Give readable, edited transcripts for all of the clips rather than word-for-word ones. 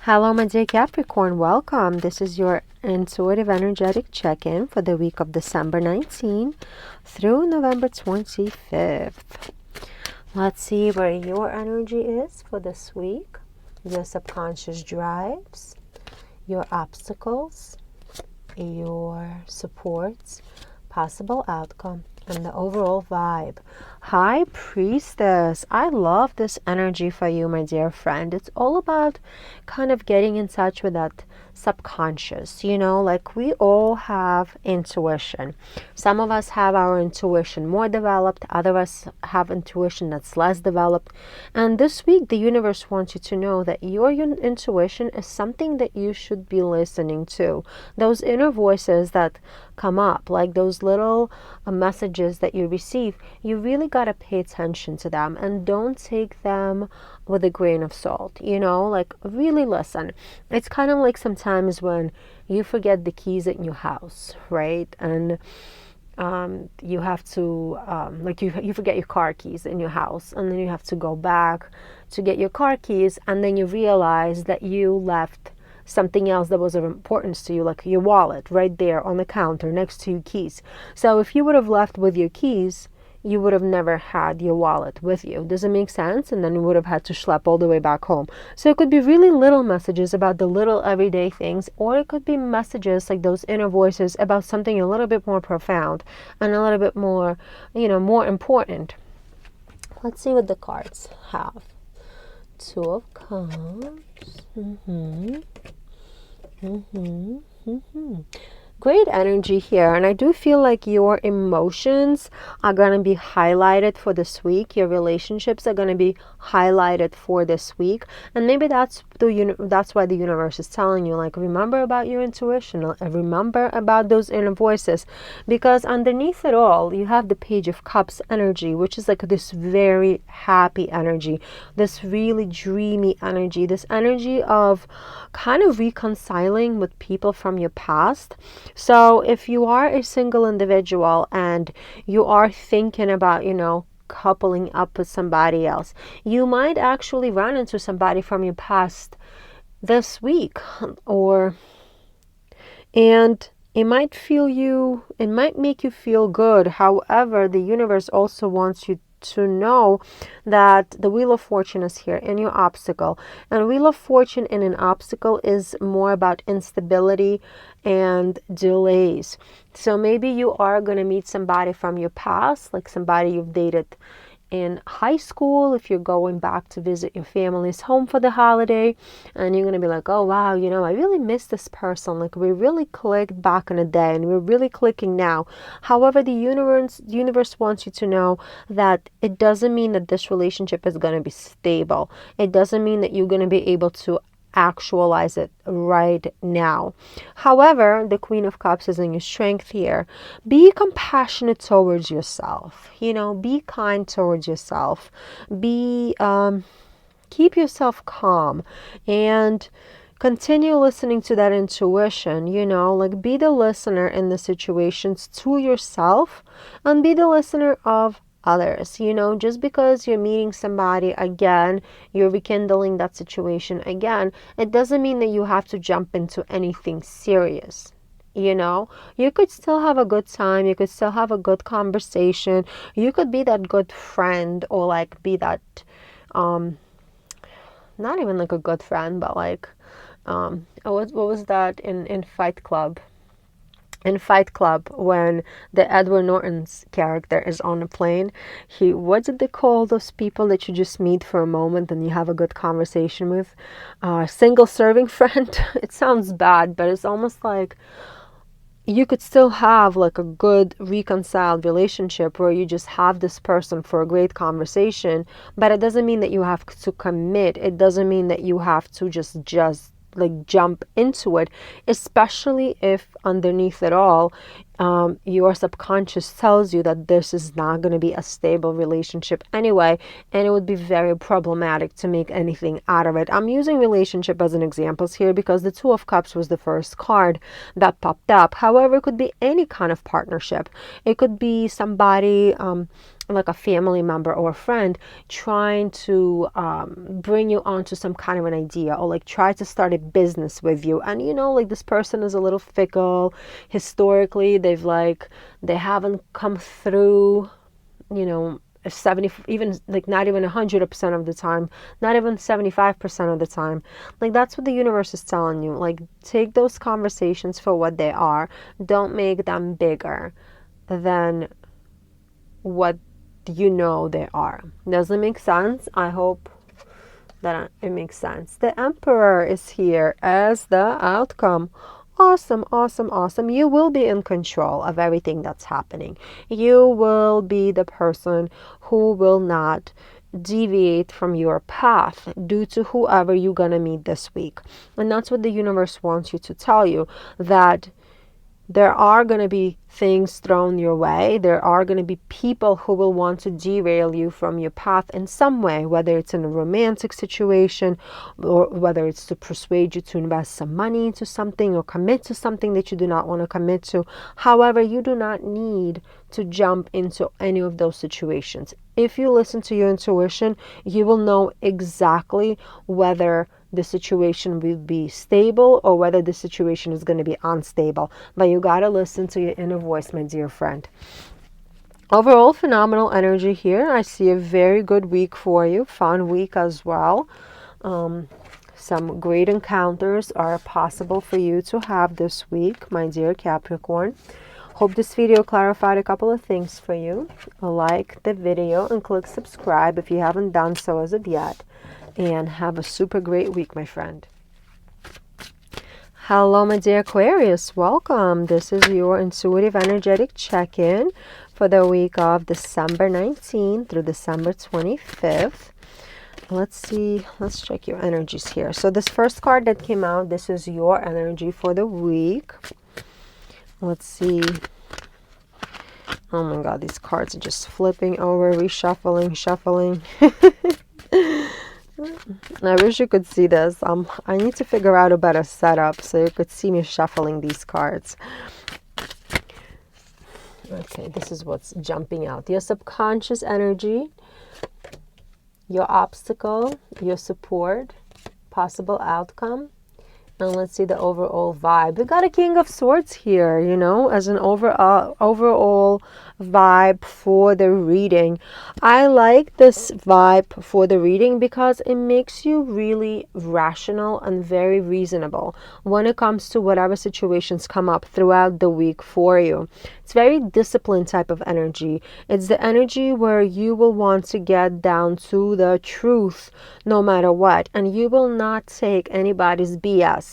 Hello, my dear Capricorn. Welcome. This is your intuitive energetic check-in for the week of December 19 through November 25th. Let's see where your energy is for this week. Your subconscious drives, your obstacles, your supports, possible outcome, and the overall vibe. High Priestess. I love this energy for you, my dear friend. It's all about kind of getting in touch with that subconscious, like we all have intuition. Some of us have our intuition more developed, other of us have intuition that's less developed. And this week the universe wants you to know that your intuition is something that you should be listening to. Those inner voices that come up, like those little messages that you receive, you really got to pay attention to them and don't take them with a grain of salt, like really listen. It's kind of like sometimes when you forget the keys in your house, right? And you have to like you forget your car keys in your house, and then you have to go back to get your car keys, and then you realize that you left something else that was of importance to you, like your wallet right there on the counter next to your keys. So if you would have left with your keys, you would have never had your wallet with you. Does it make sense? And then you would have had to schlep all the way back home. So it could be really little messages about the little everyday things, or it could be messages like those inner voices about something a little bit more profound and a little bit more, more important. Let's see what the cards have. Two of Cups. Great energy here, and I do feel like your emotions are going to be highlighted for this week. Your relationships are going to be highlighted for this week, and maybe that's why the universe is telling you, like, remember about your intuition, remember about those inner voices, because underneath it all you have the Page of Cups energy, which is like this very happy energy, this really dreamy energy, this energy of kind of reconciling with people from your past. So if you are a single individual and you are thinking about, coupling up with somebody else, you might actually run into somebody from your past this week, and it might make you feel good. However, the universe also wants you to know that the Wheel of Fortune is here in your obstacle, and Wheel of Fortune in an obstacle is more about instability and delays. So maybe you are going to meet somebody from your past, like somebody you've dated in high school, if you're going back to visit your family's home for the holiday, and you're going to be like, oh wow, I really miss this person, like we really clicked back in the day and we're really clicking now. However, the universe wants you to know that it doesn't mean that this relationship is going to be stable. It doesn't mean that you're going to be able to actualize it right now. However, the Queen of Cups is in your strength here. Be compassionate towards yourself. Be kind towards yourself. Keep yourself calm and continue listening to that intuition. Like be the listener in the situations to yourself, and be the listener of others. Just because you're meeting somebody again, you're rekindling that situation again, it doesn't mean that you have to jump into anything serious. You could still have a good time, you could still have a good conversation, you could be that good friend, or like be that not even like a good friend, but like what was that in Fight Club? In Fight Club, when the Edward Norton's character is on a plane, what did they call those people that you just meet for a moment and you have a good conversation with? Single serving friend. It sounds bad, but it's almost like you could still have like a good reconciled relationship where you just have this person for a great conversation, but it doesn't mean that you have to commit. It doesn't mean that you have to just like jump into it, especially if underneath it all your subconscious tells you that this is not going to be a stable relationship anyway, and it would be very problematic to make anything out of it. I'm using relationship as an example here because the Two of Cups was the first card that popped up. However, it could be any kind of partnership. It could be somebody like a family member or a friend trying to bring you onto some kind of an idea, or like try to start a business with you. And you know, like this person is a little fickle. Historically, they haven't come through, you know, 70, even like not even 100% of the time, not even 75% of the time. Like that's what the universe is telling you. Like take those conversations for what they are. Don't make them bigger than what you know they are. Does it make sense? I hope that it makes sense. The Emperor is here as the outcome. Awesome, awesome, awesome. You will be in control of everything that's happening. You will be the person who will not deviate from your path due to whoever you're going to meet this week. And that's what the universe wants you to tell you, that there are going to be things thrown your way. There are going to be people who will want to derail you from your path in some way, whether it's in a romantic situation or whether it's to persuade you to invest some money into something or commit to something that you do not want to commit to. However, you do not need to jump into any of those situations. If you listen to your intuition, you will know exactly whether the situation will be stable or whether the situation is going to be unstable. But you got to listen to your inner voice, my dear friend. Overall, phenomenal energy here. I see a very good week for you. Fun week as well. Some great encounters are possible for you to have this week, my dear Capricorn. Hope this video clarified a couple of things for you. Like the video and click subscribe if you haven't done so as of yet. And have a super great week, my friend. Hello, my dear Aquarius. Welcome. This is your intuitive energetic check-in for the week of December 19th through December 25th. Let's see. Let's check your energies here. So this first card that came out, this is your energy for the week. Let's see. Oh my God, these cards are just flipping over, reshuffling, shuffling. I wish you could see this. I need to figure out a better setup so you could see me shuffling these cards. Okay, this is what's jumping out. Your subconscious energy, your obstacle, your support, possible outcome. And let's see the overall vibe. We got a King of Swords here, you know, as an overall vibe for the reading. I like this vibe for the reading because it makes you really rational and very reasonable when it comes to whatever situations come up throughout the week for you. It's very disciplined type of energy. It's the energy where you will want to get down to the truth no matter what, and you will not take anybody's BS.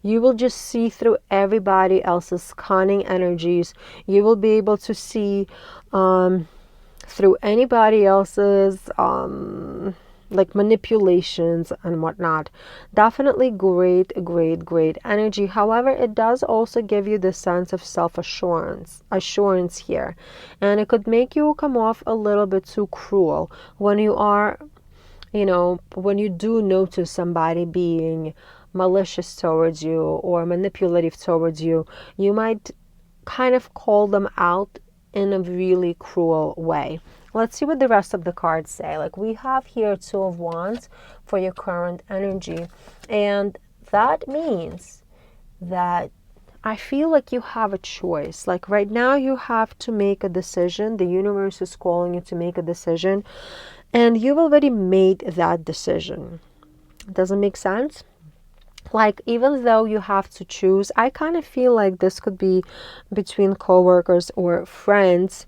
You will just see through everybody else's cunning energies. You will be able to see through anybody else's like manipulations and whatnot. Definitely great energy. However, it does also give you the sense of assurance here, and it could make you come off a little bit too cruel when you are, you know, when you do notice somebody being malicious towards you or manipulative towards you. You might kind of call them out in a really cruel way. Let's see what the rest of the cards say. Like we have here Two of Wands for your current energy, and that means that I feel like you have a choice. Like right now you have to make a decision. The universe is calling you to make a decision, and you've already made that decision. Does it make sense? Like, even though you have to choose, I kind of feel like this could be between coworkers or friends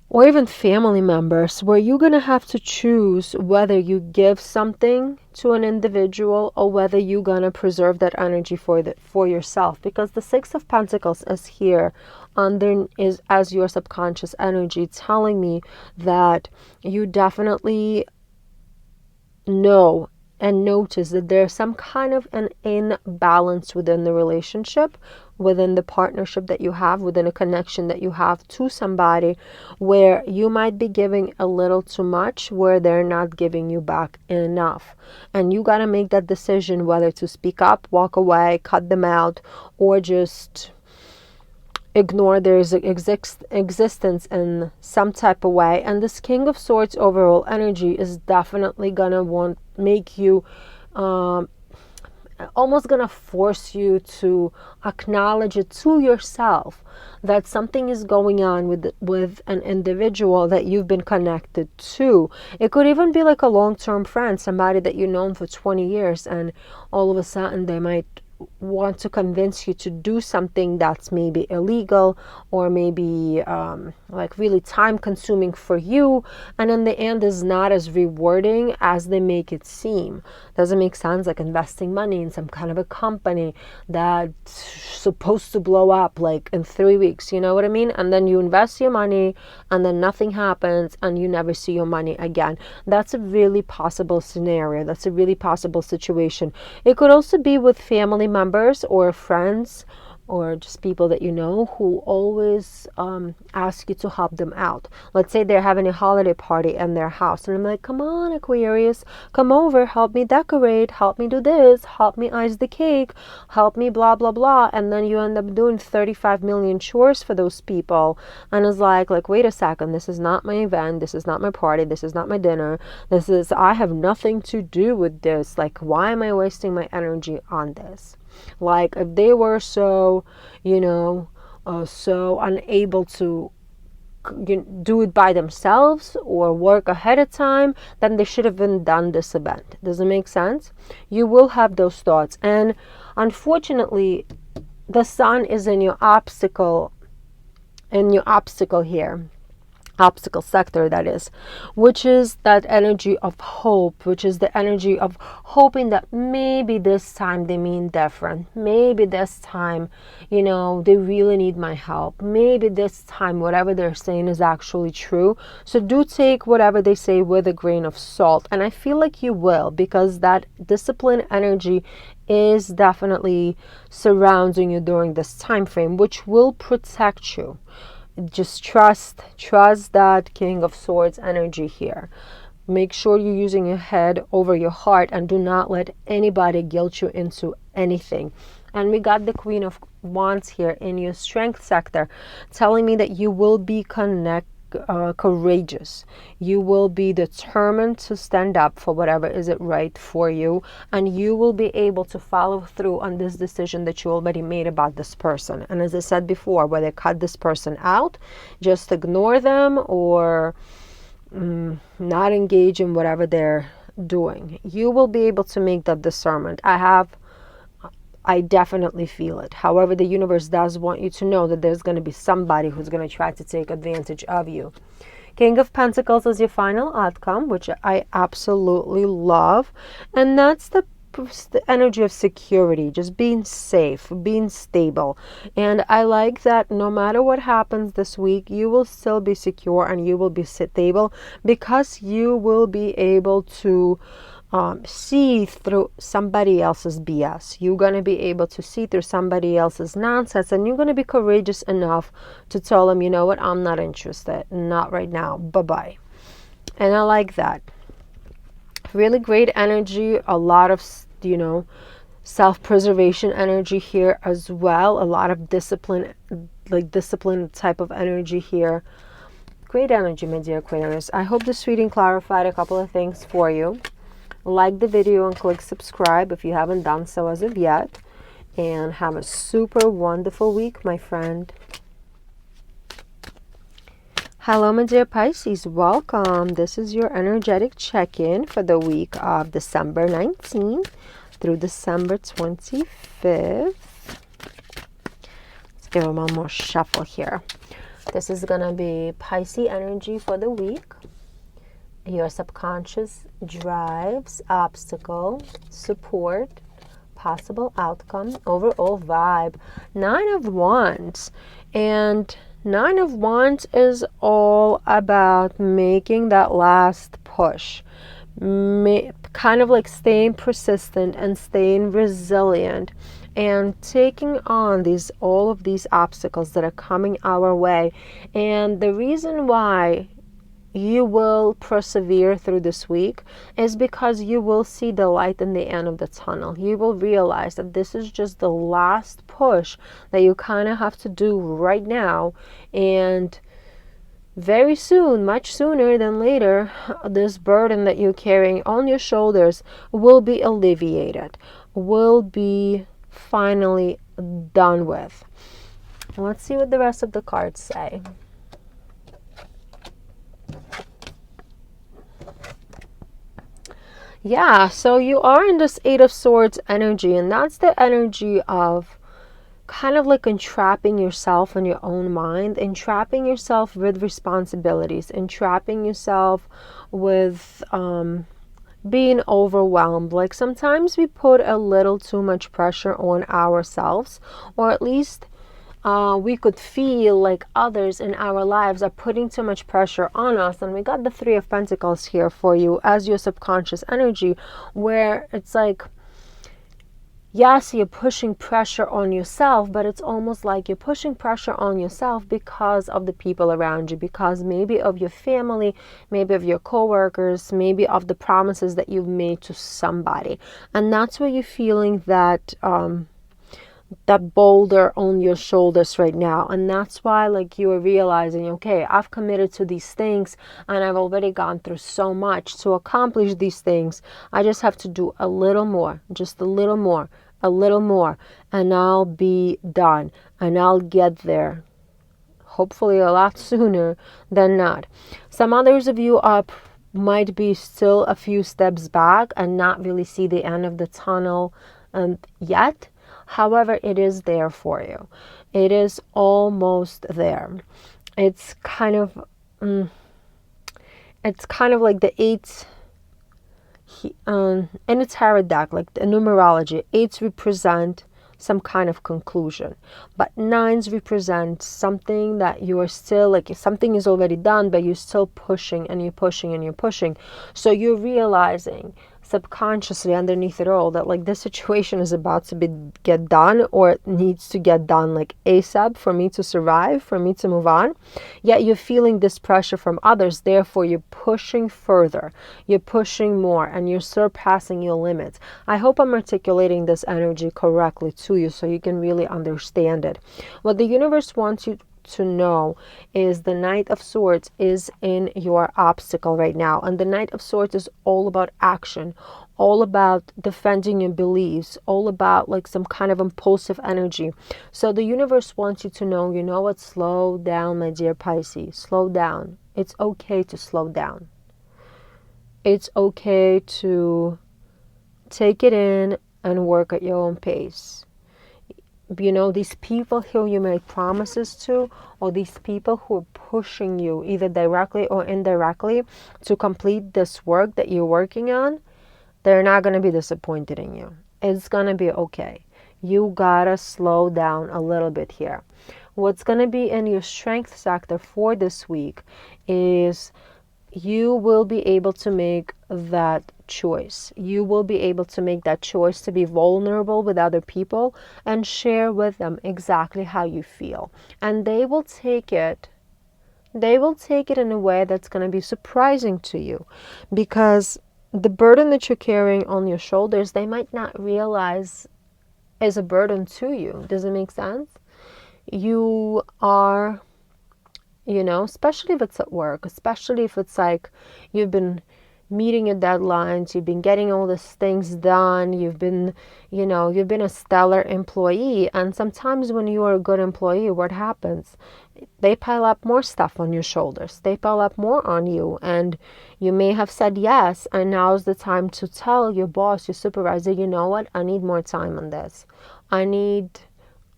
or even family members, where you're going to have to choose whether you give something to an individual or whether you're going to preserve that energy for yourself. Because the Six of Pentacles is here as your subconscious energy, telling me that you definitely know and notice that there's some kind of an imbalance within the relationship, within the partnership that you have, within a connection that you have to somebody, where you might be giving a little too much, where they're not giving you back enough. And you got to make that decision whether to speak up, walk away, cut them out, or just ignore their existence in some type of way. And this King of Swords overall energy is definitely gonna make you almost gonna force you to acknowledge it to yourself that something is going on with an individual that you've been connected to. It could even be like a long-term friend, somebody that you've known for 20 years, and all of a sudden they might want to convince you to do something that's maybe illegal or maybe like really time consuming for you, and in the end is not as rewarding as they make it seem. Doesn't make sense, like investing money in some kind of a company that's supposed to blow up like in 3 weeks, you know what I mean? And then you invest your money and then nothing happens and you never see your money again. That's a really possible scenario. That's a really possible situation. It could also be with family members or friends or just people that you know who always ask you to help them out. Let's say they're having a holiday party in their house and I'm like, come on Aquarius, come over, help me decorate, help me do this, help me ice the cake, help me blah blah blah, and then you end up doing 35 million chores for those people, and it's like wait a second, this is not my event, this is not my party, this is not my dinner, I have nothing to do with this. Like, why am I wasting my energy on this? Like, if they were so, so unable to do it by themselves or work ahead of time, then they should have been done this event. Does it make sense? You will have those thoughts. And unfortunately, the sun is in your obstacle here. Obstacle sector, that is, which is that energy of hope, which is the energy of hoping that maybe this time they mean different, maybe this time they really need my help, maybe this time whatever they're saying is actually true. So do take whatever they say with a grain of salt, and I feel like you will, because that discipline energy is definitely surrounding you during this time frame, which will protect you. Just trust that King of Swords energy here. Make sure you're using your head over your heart and do not let anybody guilt you into anything. And we got the Queen of Wands here in your strength sector, telling me that you will be courageous. You will be determined to stand up for whatever is it right for you, and you will be able to follow through on this decision that you already made about this person. And as I said before, whether cut this person out, just ignore them, or not engage in whatever they're doing, you will be able to make that discernment. I definitely feel it. However, the universe does want you to know that there's going to be somebody who's going to try to take advantage of you. King of Pentacles is your final outcome, which I absolutely love. And that's the energy of security, just being safe, being stable. And I like that no matter what happens this week, you will still be secure and you will be stable, because you will be able to see through somebody else's BS. You're going to be able to see through somebody else's nonsense, and you're going to be courageous enough to tell them, you know what, I'm not interested, not right now, bye-bye. And I like that. Really great energy, a lot of, self-preservation energy here as well, a lot of discipline, like discipline type of energy here. Great energy, my dear Aquarius. I hope this reading clarified a couple of things for you. Like the video and click subscribe if you haven't done so as of yet. And have a super wonderful week, my friend. Hello, my dear Pisces. Welcome. This is your energetic check-in for the week of December 19th through December 25th. Let's give them one more shuffle here. This is going to be Pisces energy for the week. Your subconscious drives, obstacle, support, possible outcome, overall vibe. 9 of Wands. And 9 of Wands is all about making that last push. Kind of like staying persistent and staying resilient and taking on all of these obstacles that are coming our way. And the reason why you will persevere through this week is because you will see the light in the end of the tunnel. You will realize that this is just the last push that you kind of have to do right now, and very soon, much sooner than later, this burden that you're carrying on your shoulders will be alleviated, will be finally done with. Let's see what the rest of the cards say. Yeah, so you are in this Eight of Swords energy, and that's the energy of kind of like entrapping yourself in your own mind, entrapping yourself with responsibilities, entrapping yourself with being overwhelmed. Like sometimes we put a little too much pressure on ourselves, or at least we could feel like others in our lives are putting too much pressure on us. And we got the Three of Pentacles here for you as your subconscious energy, where it's like, yes, you're pushing pressure on yourself, but it's almost like you're pushing pressure on yourself because of the people around you, because maybe of your family, maybe of your coworkers, maybe of the promises that you've made to somebody. And that's where you're feeling that that boulder on your shoulders right now. And that's why, like, you are realizing, okay, I've committed to these things and I've already gone through so much to accomplish these things. I just have to do a little more, just a little more, and I'll be done, and I'll get there, hopefully a lot sooner than not. Some others of you might be still a few steps back and not really see the end of the tunnel yet. However, it is there for you. It is almost there. It's kind of like the eight in a tarot deck, like the numerology. Eights represent some kind of conclusion, but nines represent something that you are still, like, something is already done, but you're still pushing and you're pushing and you're pushing. So you're realizing subconsciously underneath it all that, like, this situation is about to get done, or it needs to get done like ASAP for me to survive, for me to move on. Yet you're feeling this pressure from others, therefore you're pushing further, you're pushing more, and you're surpassing your limits. I hope I'm articulating this energy correctly to you so you can really understand it. What the universe wants you to know is the Knight of Swords is in your obstacle right now, and the Knight of Swords is all about action, all about defending your beliefs, all about like some kind of impulsive energy. So the universe wants you to know, you know what, slow down, my dear Pisces, slow down. It's okay to slow down. It's okay to take it in and work at your own pace. You know, these people who you made promises to, or these people who are pushing you either directly or indirectly to complete this work that you're working on, they're not going to be disappointed in you. It's going to be okay. You gotta slow down a little bit here. What's going to be in your strength sector for this week is you will be able to make that choice. You will be able to make that choice to be vulnerable with other people and share with them exactly how you feel. And they will take it in a way that's going to be surprising to you, because the burden that you're carrying on your shoulders, they might not realize is a burden to you. Does it make sense? You are, you know, especially if it's at work, especially if it's like you've been meeting your deadlines, you've been getting all these things done, you've been a stellar employee. And sometimes when you are a good employee, what happens? They pile up more stuff on your shoulders. They pile up more on you. And you may have said yes, and now's the time to tell your boss, your supervisor, you know what, I need more time on this. I need,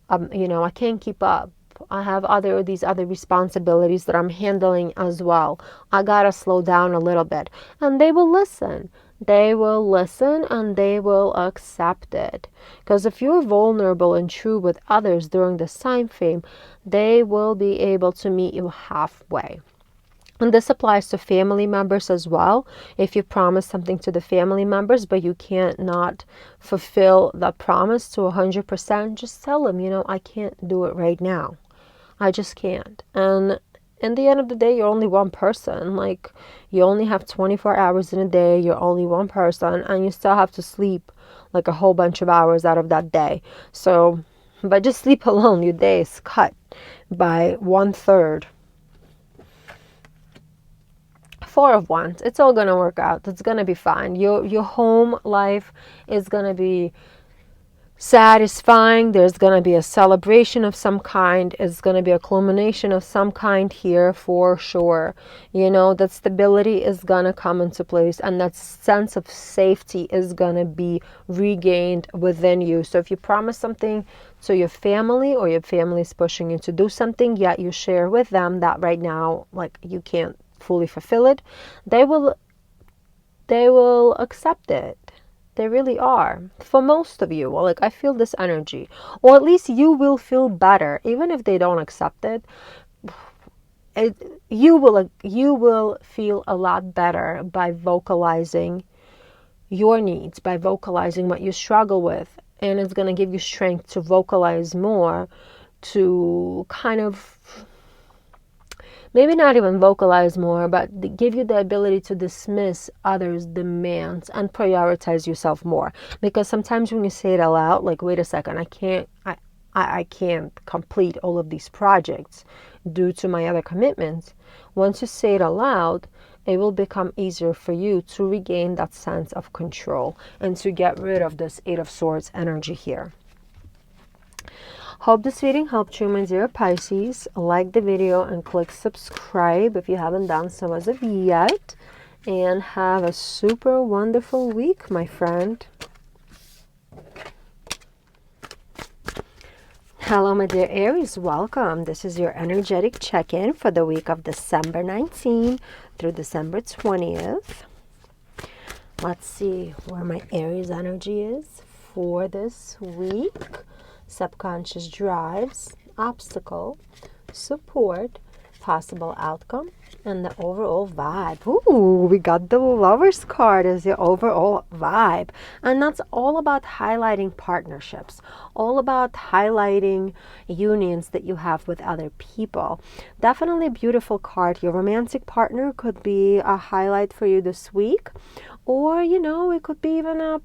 I can't keep up. I have these other responsibilities that I'm handling as well. I gotta slow down a little bit. And they will listen. They will listen and they will accept it. Because if you're vulnerable and true with others during this time frame, they will be able to meet you halfway. And this applies to family members as well. If you promise something to the family members, but you can't not fulfill that promise to 100%, just tell them, I can't do it right now. I just can't. And in the end of the day, you're only one person. Like, you only have 24 hours in a day. You're only one person, and you still have to sleep like a whole bunch of hours out of that day. So, by just sleep alone, your day is cut by 1/3. Four of Wands. It's all gonna work out. It's gonna be fine. Your home life is gonna be satisfying. There's going to be a celebration of some kind. It's going to be a culmination of some kind here for sure. You know, that stability is going to come into place, and that sense of safety is going to be regained within you. So if you promise something to your family, or your family is pushing you to do something, yet you share with them that right now, like, you can't fully fulfill it, they will accept it. They really are. For most of you, well, like, I feel this energy. Or at least you will feel better. Even if they don't accept it, you will feel a lot better by vocalizing your needs, by vocalizing what you struggle with. And it's going to give you strength to vocalize more, to kind of, maybe not even vocalize more, but give you the ability to dismiss others' demands and prioritize yourself more. Because sometimes when you say it aloud, like, wait a second, I can't complete all of these projects due to my other commitments. Once you say it aloud, it will become easier for you to regain that sense of control and to get rid of this Eight of Swords energy here. Hope this reading helped you, my dear Pisces. Like the video and click subscribe if you haven't done so as of yet. And have a super wonderful week, my friend. Hello, my dear Aries. Welcome. This is your energetic check-in for the week of December 19th through December 20th. Let's see where my Aries energy is for this week. Subconscious drives, obstacle, support, possible outcome, and the overall vibe. Ooh, we got the Lovers card as the overall vibe. And that's all about highlighting partnerships, all about highlighting unions that you have with other people. Definitely a beautiful card. Your romantic partner could be a highlight for you this week, or, you know, it could be even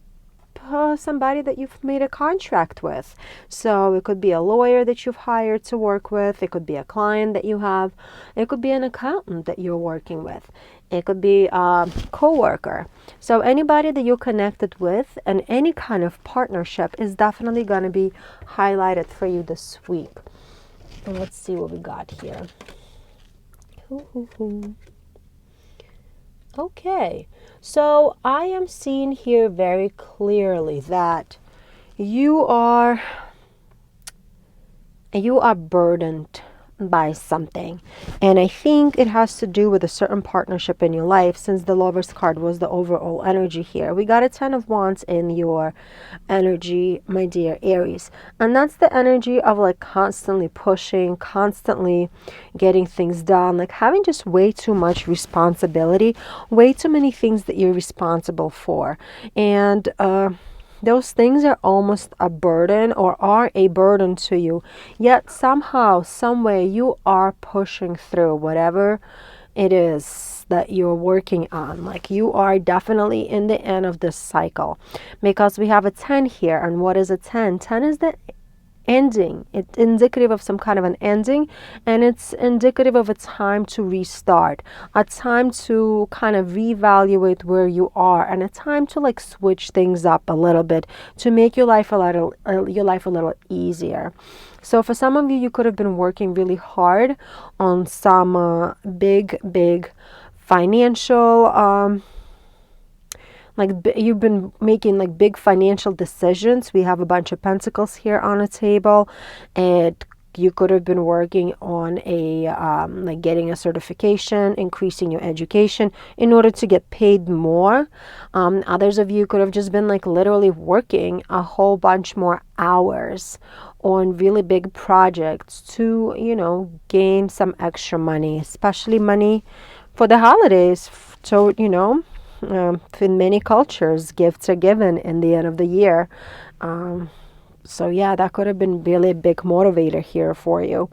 somebody that you've made a contract with. So it could be a lawyer that you've hired to work with. It could be a client that you have. It could be an accountant that you're working with. It could be a co-worker. So anybody that you're connected with and any kind of partnership is definitely going to be highlighted for you this week. And let's see what we got here. Okay, so I am seeing here very clearly that you are burdened by something, and I think it has to do with a certain partnership in your life, since the Lovers card was the overall energy here. We got a 10 of Wands in your energy, my dear Aries, and that's the energy of, like, constantly pushing, constantly getting things done, like having just way too much responsibility, way too many things that you're responsible for, and those things are almost a burden, or are a burden to you, yet somehow, some way, you are pushing through whatever it is that you're working on. Like, you are definitely in the end of this cycle, because we have a 10 here. And what is a 10? 10 is the ending. It's indicative of some kind of an ending, and it's indicative of a time to restart, a time to kind of reevaluate where you are, and a time to, like, switch things up a little bit to make your life a little easier. So for some of you, you could have been working really hard on some big financial you've been making, like, big financial decisions. We have a bunch of pentacles here on a table, and you could have been working on a like getting a certification, increasing your education in order to get paid more. Others of you could have just been, like, literally working a whole bunch more hours on really big projects to, you know, gain some extra money, especially money for the holidays. So, you know, in many cultures, gifts are given in the end of the year. So yeah, that could have been really a big motivator here for you.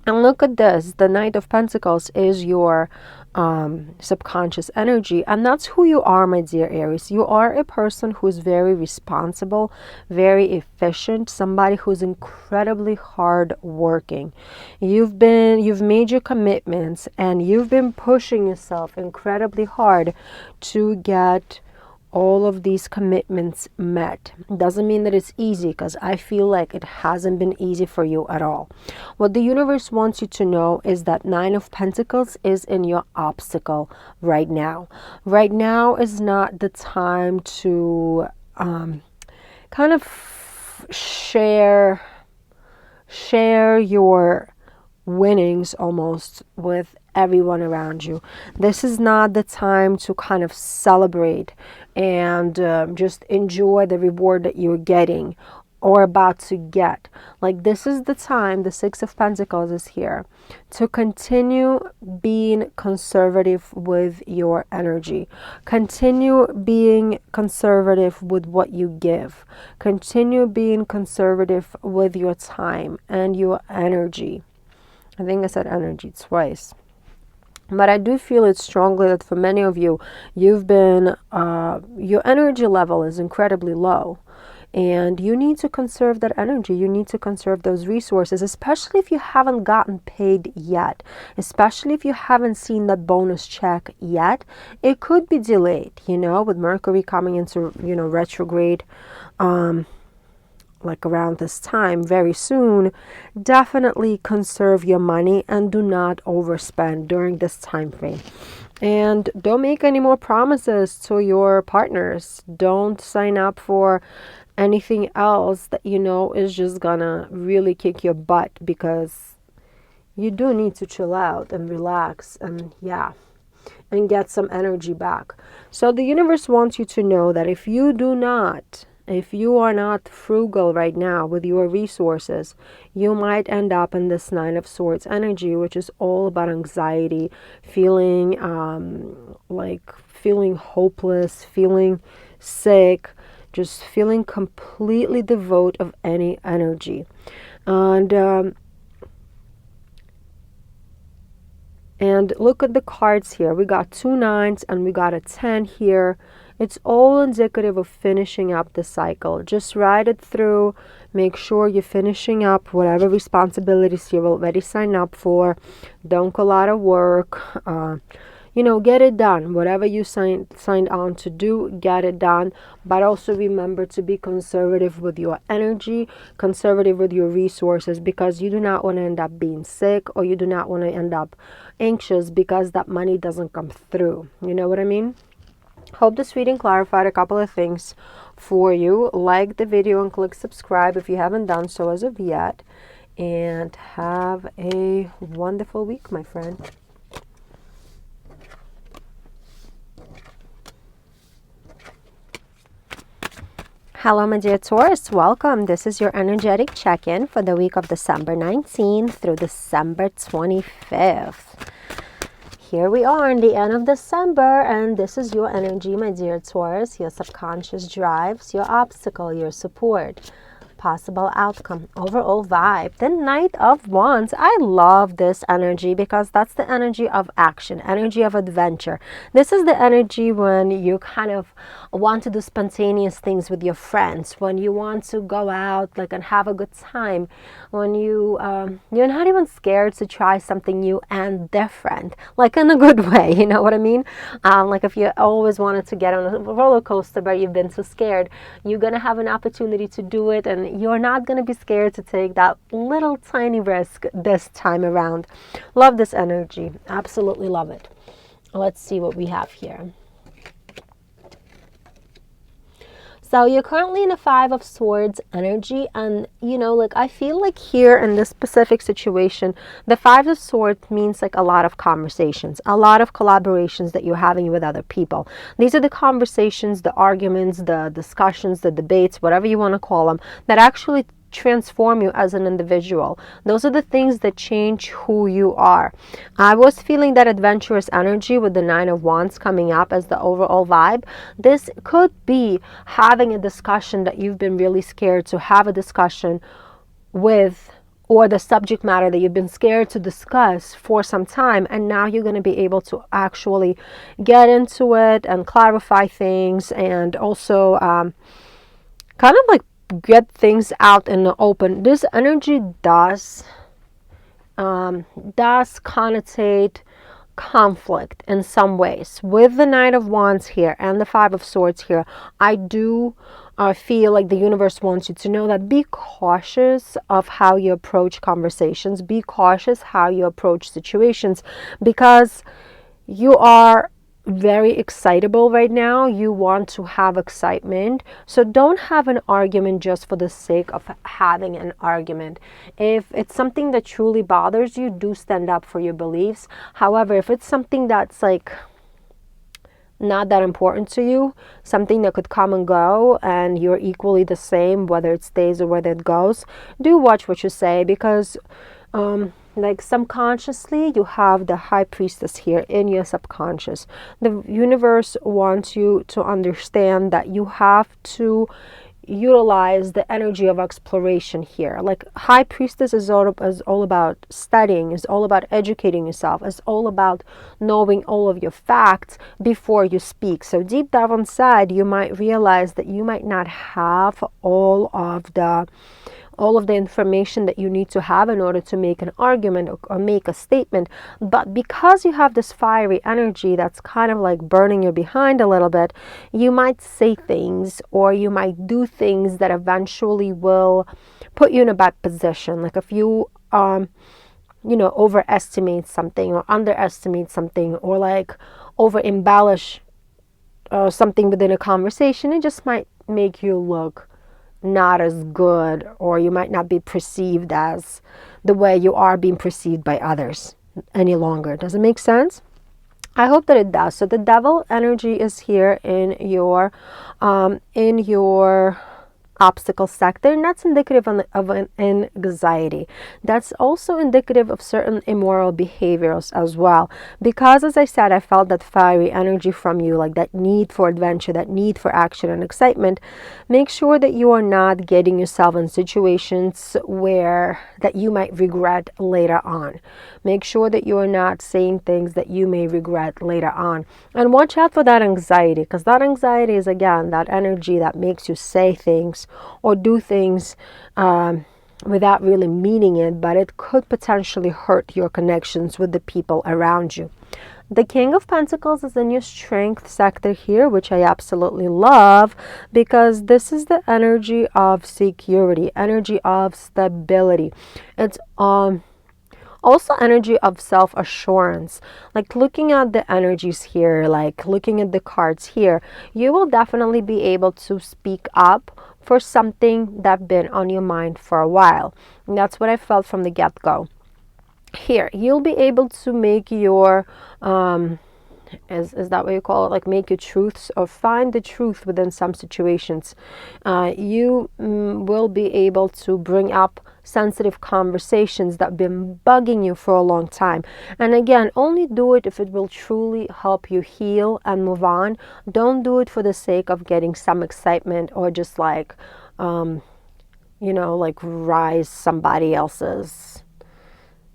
And look at this. The Knight of Pentacles is your subconscious energy. And that's who you are, my dear Aries. You are a person who's very responsible, very efficient, somebody who's incredibly hard working. You've made your commitments and you've been pushing yourself incredibly hard to get all of these commitments met. Doesn't mean that it's easy, because I feel like it hasn't been easy for you at all. What the universe wants you to know is that Nine of Pentacles is in your obstacle right now. Right now is not the time to kind of share your winnings almost with everyone around you. This is not the time to kind of celebrate and just enjoy the reward that you're getting or about to get. Like, this is the time, the Six of Pentacles is here, to continue being conservative with your energy. Continue being conservative with what you give. Continue being conservative with your time and your energy. I think I said energy twice. But I do feel it strongly that for many of you, you've been, your energy level is incredibly low. And you need to conserve that energy. You need to conserve those resources, especially if you haven't gotten paid yet. Especially if you haven't seen that bonus check yet. It could be delayed, you know, with Mercury coming into, you know, retrograde, like around this time very soon. Definitely conserve your money and do not overspend during this time frame. And don't make any more promises to your partners. Don't sign up for anything else that you know is just gonna really kick your butt, because you do need to chill out and relax and get some energy back. So the universe wants you to know that if you are not frugal right now with your resources, you might end up in this Nine of Swords energy, which is all about anxiety, feeling feeling hopeless, feeling sick, just feeling completely devoid of any energy. And look at the cards here. We got 2 9s and we got a 10 here. It's all indicative of finishing up the cycle. Just ride it through. Make sure you're finishing up whatever responsibilities you've already signed up for. Don't go out of work. Get it done. Whatever you signed on to do, get it done. But also remember to be conservative with your energy, conservative with your resources, because you do not want to end up being sick, or you do not want to end up anxious because that money doesn't come through. You know what I mean? Hope this reading clarified a couple of things for you. Like the video and click subscribe if you haven't done so as of yet. And have a wonderful week, my friend. Hello, my dear Taurus. Welcome. This is your energetic check-in for the week of December 19th through December 25th. Here we are in the end of December, and this is your energy, my dear Taurus. Your subconscious drives, your obstacle, your support, possible outcome, overall vibe. The Knight of Wands. I love this energy because that's the energy of action, energy of adventure. This is the energy when you kind of want to do spontaneous things with your friends, when you want to go out and have a good time, when you're not even scared to try something new and different, in a good way, you know what I mean? If you always wanted to get on a roller coaster but you've been too scared, you're gonna have an opportunity to do it, and you're not gonna be scared to take that little tiny risk this time around. Love this energy, absolutely love it. Let's see what we have here. So you're currently in a 5 of Swords energy, and I feel like here in this specific situation, the 5 of Swords means a lot of conversations, a lot of collaborations that you're having with other people. These are the conversations, the arguments, the discussions, the debates, whatever you want to call them, that actually transform you as an individual. Those are the things that change who you are. I was feeling that adventurous energy with the 9 of Wands coming up as the overall vibe. This could be having a discussion that you've been really scared to have a discussion with or the subject matter that you've been scared to discuss for some time, and now you're going to be able to actually get into it and clarify things, and also kind of like get things out in the open. This energy does connotate conflict in some ways. With the Knight of Wands here and the Five of Swords here, I do feel like the universe wants you to know that be cautious of how you approach conversations, be cautious how you approach situations, because you are very excitable right now. You want to have excitement, so don't have an argument just for the sake of having an argument. If it's something that truly bothers you, do stand up for your beliefs. However, if it's something that's like not that important to you, something that could come and go and you're equally the same whether it stays or whether it goes, do watch what you say, because like subconsciously you have the High Priestess here in your subconscious. The universe wants you to understand that you have to utilize the energy of exploration here. Like High Priestess is all about studying, is all about educating yourself, is all about knowing all of your facts before you speak. So deep down inside, you might realize that you might not have all of the information that you need to have in order to make an argument or make a statement. But because you have this fiery energy that's kind of like burning you behind a little bit, you might say things or you might do things that eventually will put you in a bad position. Like if you overestimate something or underestimate something, or like over embellish something within a conversation, it just might make you look not as good, or you might not be perceived as the way you are being perceived by others any longer. Does it make sense? I hope that it does. So the Devil energy is here in your obstacle sector, and that's indicative of an anxiety. That's also indicative of certain immoral behaviors as well, because as I said, I felt that fiery energy from you, like that need for adventure, that need for action and excitement. Make sure that you are not getting yourself in situations that you might regret later on. Make sure that you are not saying things that you may regret later on, and watch out for that anxiety, because that anxiety is again that energy that makes you say things or do things without really meaning it, but it could potentially hurt your connections with the people around you. The King of Pentacles is in your strength sector here, which I absolutely love, because this is the energy of security, energy of stability. It's also energy of self-assurance. Like looking at the energies here, like looking at the cards here, you will definitely be able to speak up for something that's been on your mind for a while. And that's what I felt from the get-go. Here, you'll be able to make your, is that what you call it? Like make your truths, or find the truth within some situations. You will be able to bring up sensitive conversations that have been bugging you for a long time. And again, only do it if it will truly help you heal and move on. Don't do it for the sake of getting some excitement, or just like, like rise somebody else's,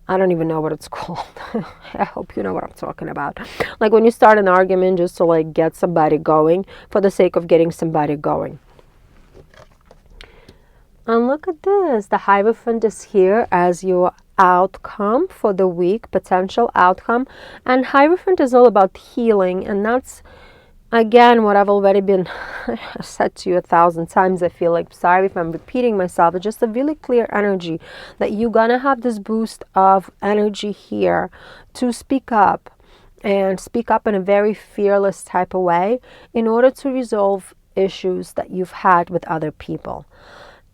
I don't even know what it's called. I hope you know what I'm talking about. Like when you start an argument just to like get somebody going for the sake of getting somebody going. And look at this. The Hierophant is here as your outcome for the week, potential outcome. And Hierophant is all about healing. And that's, again, what I've already been said to you 1,000 times. I feel like, sorry if I'm repeating myself. It's just a really clear energy that you're going to have this boost of energy here to speak up, and speak up in a very fearless type of way in order to resolve issues that you've had with other people.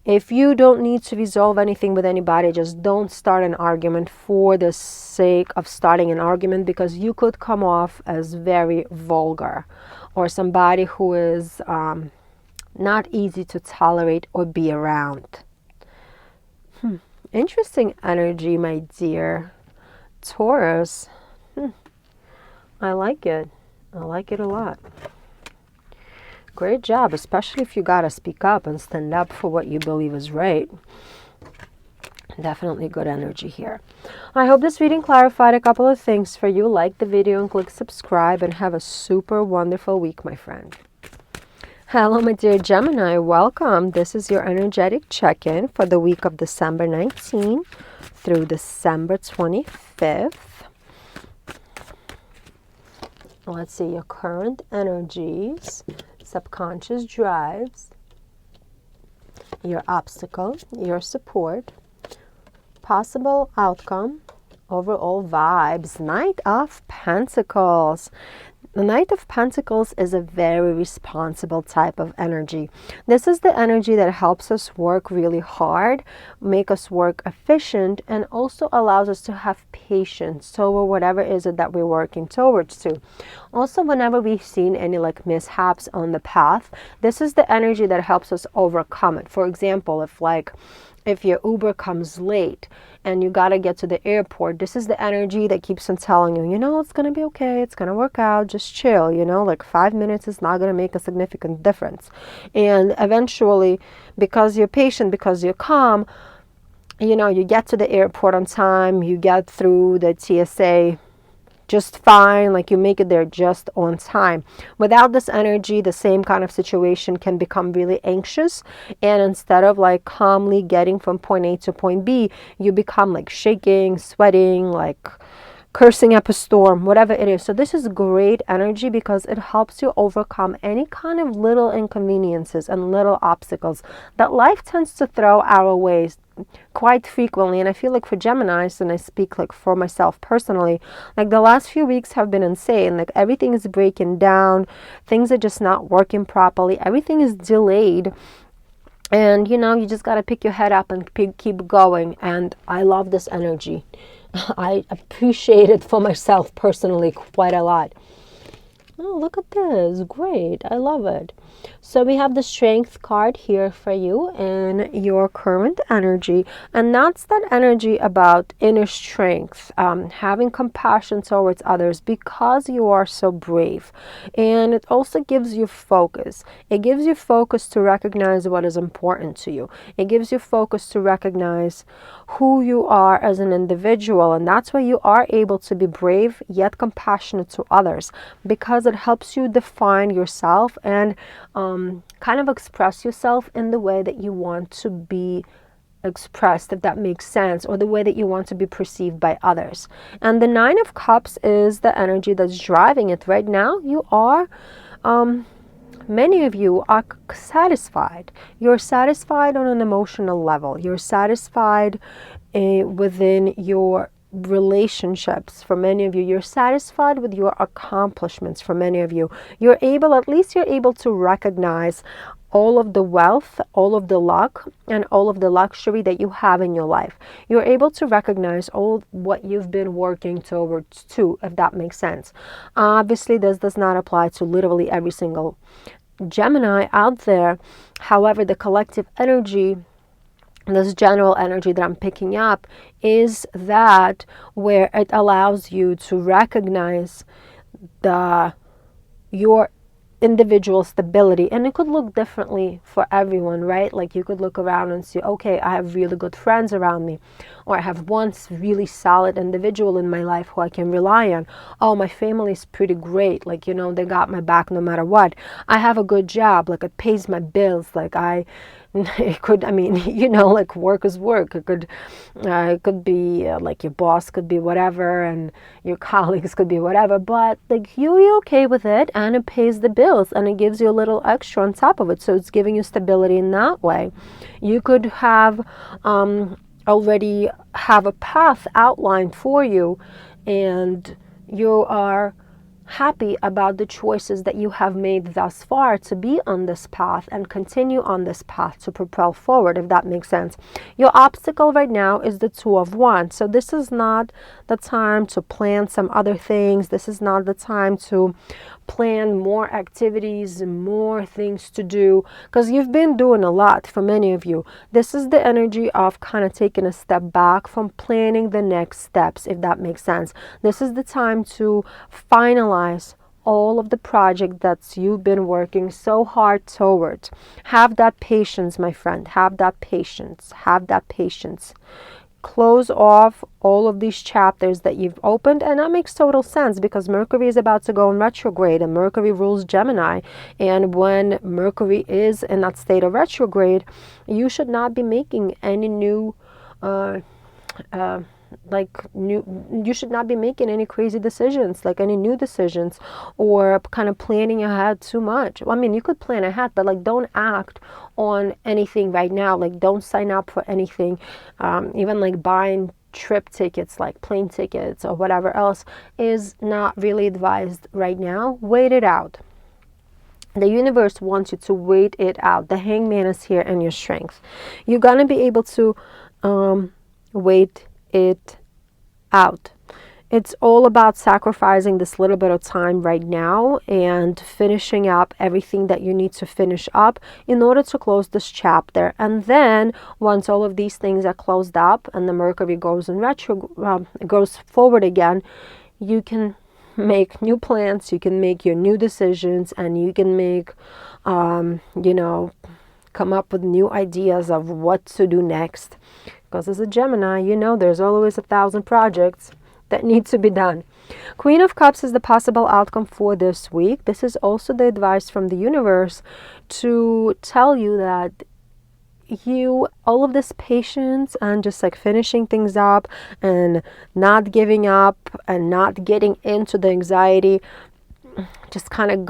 If you don't need to resolve anything with anybody, just don't start an argument for the sake of starting an argument, because you could come off as very vulgar, or somebody who is not easy to tolerate or be around. Interesting energy, my dear Taurus. I like it. I like it a lot. Great job, especially if you gotta speak up and stand up for what you believe is right. Definitely good energy here. I hope this reading clarified a couple of things for you. Like the video and click subscribe, and have a super wonderful week, my friend. Hello, my dear Gemini. Welcome. This is your energetic check-in for the week of December 19th through December 25th. Let's see your current energies, subconscious drives, your obstacle, your support, possible outcome, overall vibes. Knight of Pentacles. The Knight of Pentacles is a very responsible type of energy. This is the energy that helps us work really hard, make us work efficient, and also allows us to have patience toward whatever is it that we're working towards to. Also, whenever we've seen any like mishaps on the path, this is the energy that helps us overcome it. For example, if your Uber comes late and you got to get to the airport, this is the energy that keeps on telling you, you know, it's going to be okay. It's going to work out. Just chill, you know, like 5 minutes is not going to make a significant difference. And eventually, because you're patient, because you're calm, you know, you get to the airport on time, you get through the TSA just fine, like you make it there just on time. Without this energy, the same kind of situation can become really anxious, and instead of like calmly getting from point A to point B, you become like shaking, sweating, like cursing up a storm, whatever it is. So this is great energy because it helps you overcome any kind of little inconveniences and little obstacles that life tends to throw our ways quite frequently. And I feel like for Geminis, and I speak like for myself personally, like the last few weeks have been insane. Like everything is breaking down, things are just not working properly, everything is delayed. And you know, you just got to pick your head up and keep going. And I love this energy. I appreciate it for myself personally quite a lot. Oh, look at this. Great. I love it. So we have the Strength card here for you in your current energy. And that's that energy about inner strength, having compassion towards others because you are so brave. And it also gives you focus. It gives you focus to recognize what is important to you. It gives you focus to recognize who you are as an individual. And that's why you are able to be brave yet compassionate to others, because it helps you define yourself and kind of express yourself in the way that you want to be expressed, if that makes sense, or the way that you want to be perceived by others. And the Nine of Cups is the energy that's driving it right now. You are many of you are satisfied. You're satisfied on an emotional level. You're satisfied within your relationships. For many of you, you're satisfied with your accomplishments. For many of you, you're able to recognize all of the wealth, all of the luck, and all of the luxury that you have in your life. You're able to recognize all what you've been working towards too, if that makes sense. Obviously, this does not apply to literally every single Gemini out there. However, the collective energy, this general energy that I'm picking up, is that where it allows you to recognize your individual stability. And it could look differently for everyone, right? Like you could look around and see, okay, I have really good friends around me, or I have one really solid individual in my life who I can rely on. Oh, my family is pretty great, like, you know, they got my back no matter what. I have a good job, like it pays my bills, like it could, I mean, you know, like work is work. It could be like your boss could be whatever, and your colleagues could be whatever, but like you're okay with it, and it pays the bills, and it gives you a little extra on top of it. So it's giving you stability in that way. You could have already have a path outlined for you, and you are happy about the choices that you have made thus far to be on this path and continue on this path to propel forward, if that makes sense. Your obstacle right now is the Two of Wands. So this is not the time to plan some other things. This is not the time to plan more activities and more things to do, because you've been doing a lot. For many of you, this is the energy of kind of taking a step back from planning the next steps, if that makes sense. This is the time to finalize all of the project that you've been working so hard towards. Have that patience, my friend. Have that patience. Have that patience. close off all of these chapters that you've opened. And that makes total sense because Mercury is about to go in retrograde, and Mercury rules Gemini. And when Mercury is in that state of retrograde, you should not be making any new you should not be making any crazy decisions, like any new decisions, or kind of planning ahead too much. I mean, you could plan ahead, but like don't act on anything right now. Like don't sign up for anything, even like buying trip tickets, like plane tickets or whatever else, is not really advised right now. Wait it out. The universe wants you to wait it out. The Hangman is here in your strength. You're gonna be able to wait it out. It's all about sacrificing this little bit of time right now and finishing up everything that you need to finish up in order to close this chapter. And then once all of these things are closed up and the Mercury goes in goes forward again, you can make new plans, you can make your new decisions, and you can make come up with new ideas of what to do next. Because as a Gemini, there's always 1,000 projects that need to be done. Queen of Cups is the possible outcome for this week. This is also the advice from the universe to tell you that all of this patience and just like finishing things up and not giving up and not getting into the anxiety, just kind of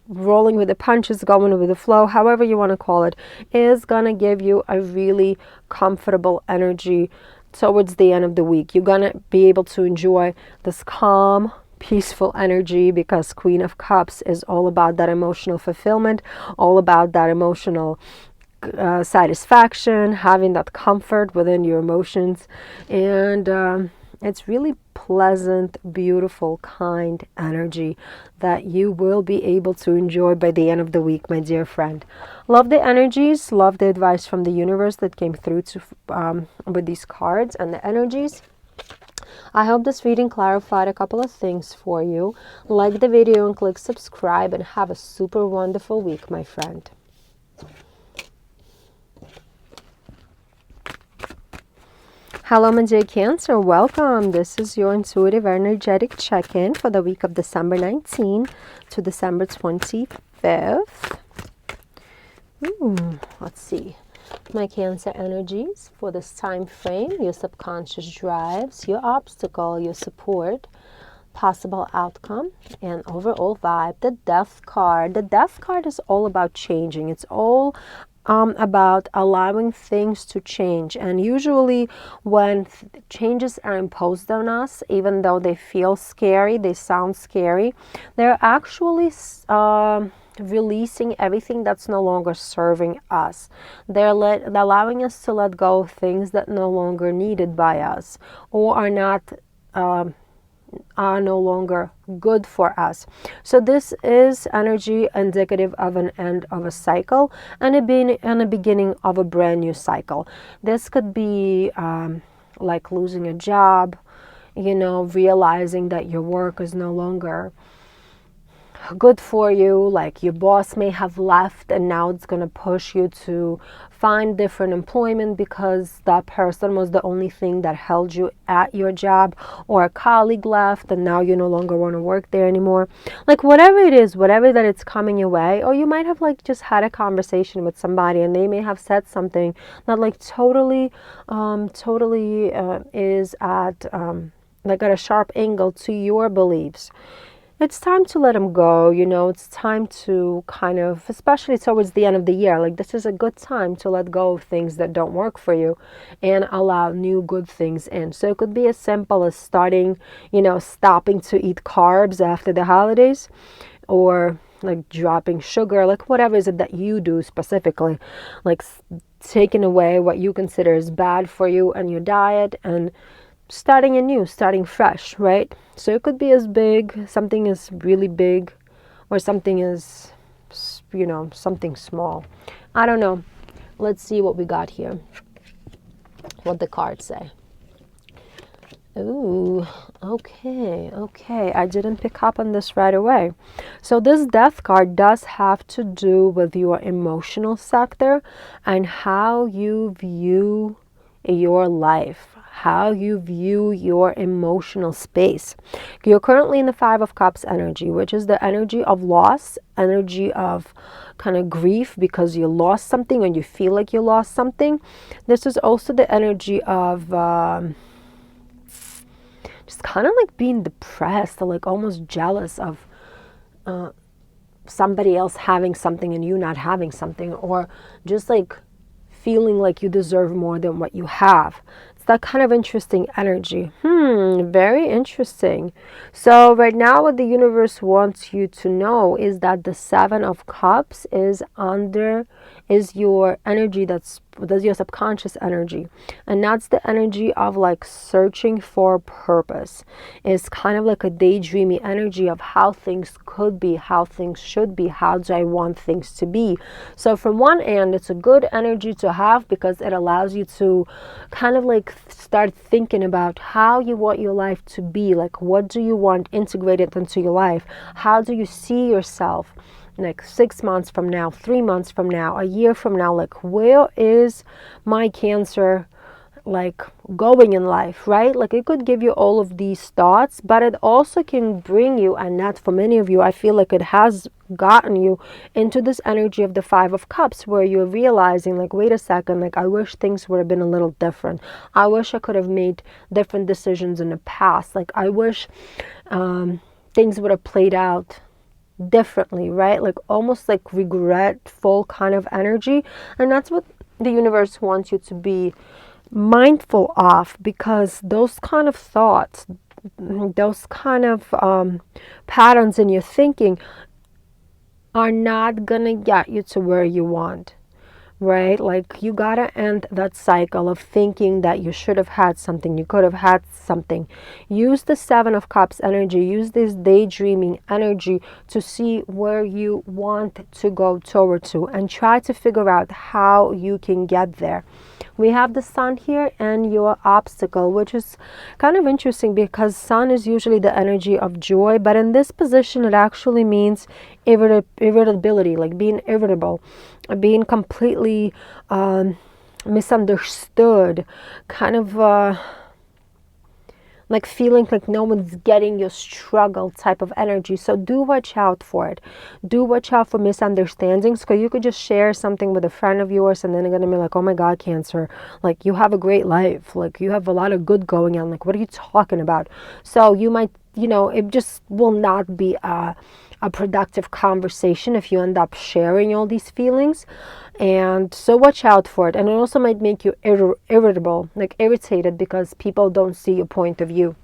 rolling with the punches, going with the flow, however you want to call it, is going to give you a really comfortable energy towards the end of the week. You're going to be able to enjoy this calm, peaceful energy because Queen of Cups is all about that emotional fulfillment, all about that emotional satisfaction, having that comfort within your emotions. And it's really pleasant, beautiful, kind energy that you will be able to enjoy by the end of the week, my dear friend. Love the energies, love the advice from the universe that came through with these cards and the energies. I hope this reading clarified a couple of things for you. Like the video and click subscribe, and have a super wonderful week, my friend. Hello, my dear Cancer. Welcome. This is your intuitive energetic check-in for the week of December 19th to December 25th. Let's see. My Cancer energies for this time frame, your subconscious drives, your obstacle, your support, possible outcome, and overall vibe. The Death card. The Death card is all about changing. It's all about allowing things to change. And usually when changes are imposed on us, even though they feel scary, they sound scary, they're actually releasing everything that's no longer serving us. They're allowing us to let go of things that no longer needed by us or are no longer good for us. So this is energy indicative of an end of a cycle and a beginning of a brand new cycle. This could be like losing a job, realizing that your work is no longer good for you, like your boss may have left and now it's going to push you to find different employment because that person was the only thing that held you at your job, or a colleague left and now you no longer want to work there anymore. Like whatever it is, whatever that it's coming your way, or you might have like just had a conversation with somebody and they may have said something that like totally is at like at a sharp angle to your beliefs. It's time to let them go, it's time to kind of, especially towards the end of the year, like this is a good time to let go of things that don't work for you and allow new good things in. So it could be as simple as stopping to eat carbs after the holidays, or like dropping sugar, like whatever is it that you do specifically, like taking away what you consider is bad for you and your diet and starting anew, starting fresh, right? So it could be as big, something is really big, or something is, something small. I don't know. Let's see what we got here, what the cards say. Ooh, okay. I didn't pick up on this right away. So this Death card does have to do with your emotional sector and how you view your life, how you view your emotional space. You're currently in the Five of Cups energy, which is the energy of loss, energy of kind of grief because you lost something or you feel like you lost something. This is also the energy of just kind of like being depressed or like almost jealous of somebody else having something and you not having something, or just like feeling like you deserve more than what you have. It's that kind of interesting energy. Very interesting. So right now what the universe wants you to know is that the Seven of Cups is your energy, that's your subconscious energy, and that's the energy of like searching for purpose. It's kind of like a daydreamy energy of how things could be, how things should be, how do I want things to be. So from one end, it's a good energy to have because it allows you to kind of like start thinking about how you want your life to be, like what do you want integrated into your life, how do you see yourself like 6 months from now, 3 months from now, a year from now, like where is my Cancer like going in life, right? Like it could give you all of these thoughts, but it also can bring you, and that for many of you, I feel like it has gotten you into this energy of the Five of Cups where you're realizing like, wait a second, like I wish things would have been a little different. I wish I could have made different decisions in the past. Like I wish things would have played out differently, right? Like almost like regretful kind of energy. And that's what the universe wants you to be mindful of, because those kind of thoughts, those kind of patterns in your thinking are not gonna get you to where you want, right? Like you gotta end that cycle of thinking that you should have had something, you could have had something. Use the Seven of Cups energy, use this daydreaming energy to see where you want to go toward to, and try to figure out how you can get there. We have the Sun here and your obstacle, which is kind of interesting because Sun is usually the energy of joy, but in this position it actually means irritability, like being irritable, being completely misunderstood, kind of like feeling like no one's getting your struggle type of energy. So do watch out for it. Do watch out for misunderstandings, because you could just share something with a friend of yours and then they're going to be like, oh my God, Cancer, like you have a great life. Like you have a lot of good going on. Like what are you talking about? So you might, it just will not be a productive conversation if you end up sharing all these feelings. And so watch out for it. And it also might make you irritable, like irritated, because people don't see your point of view.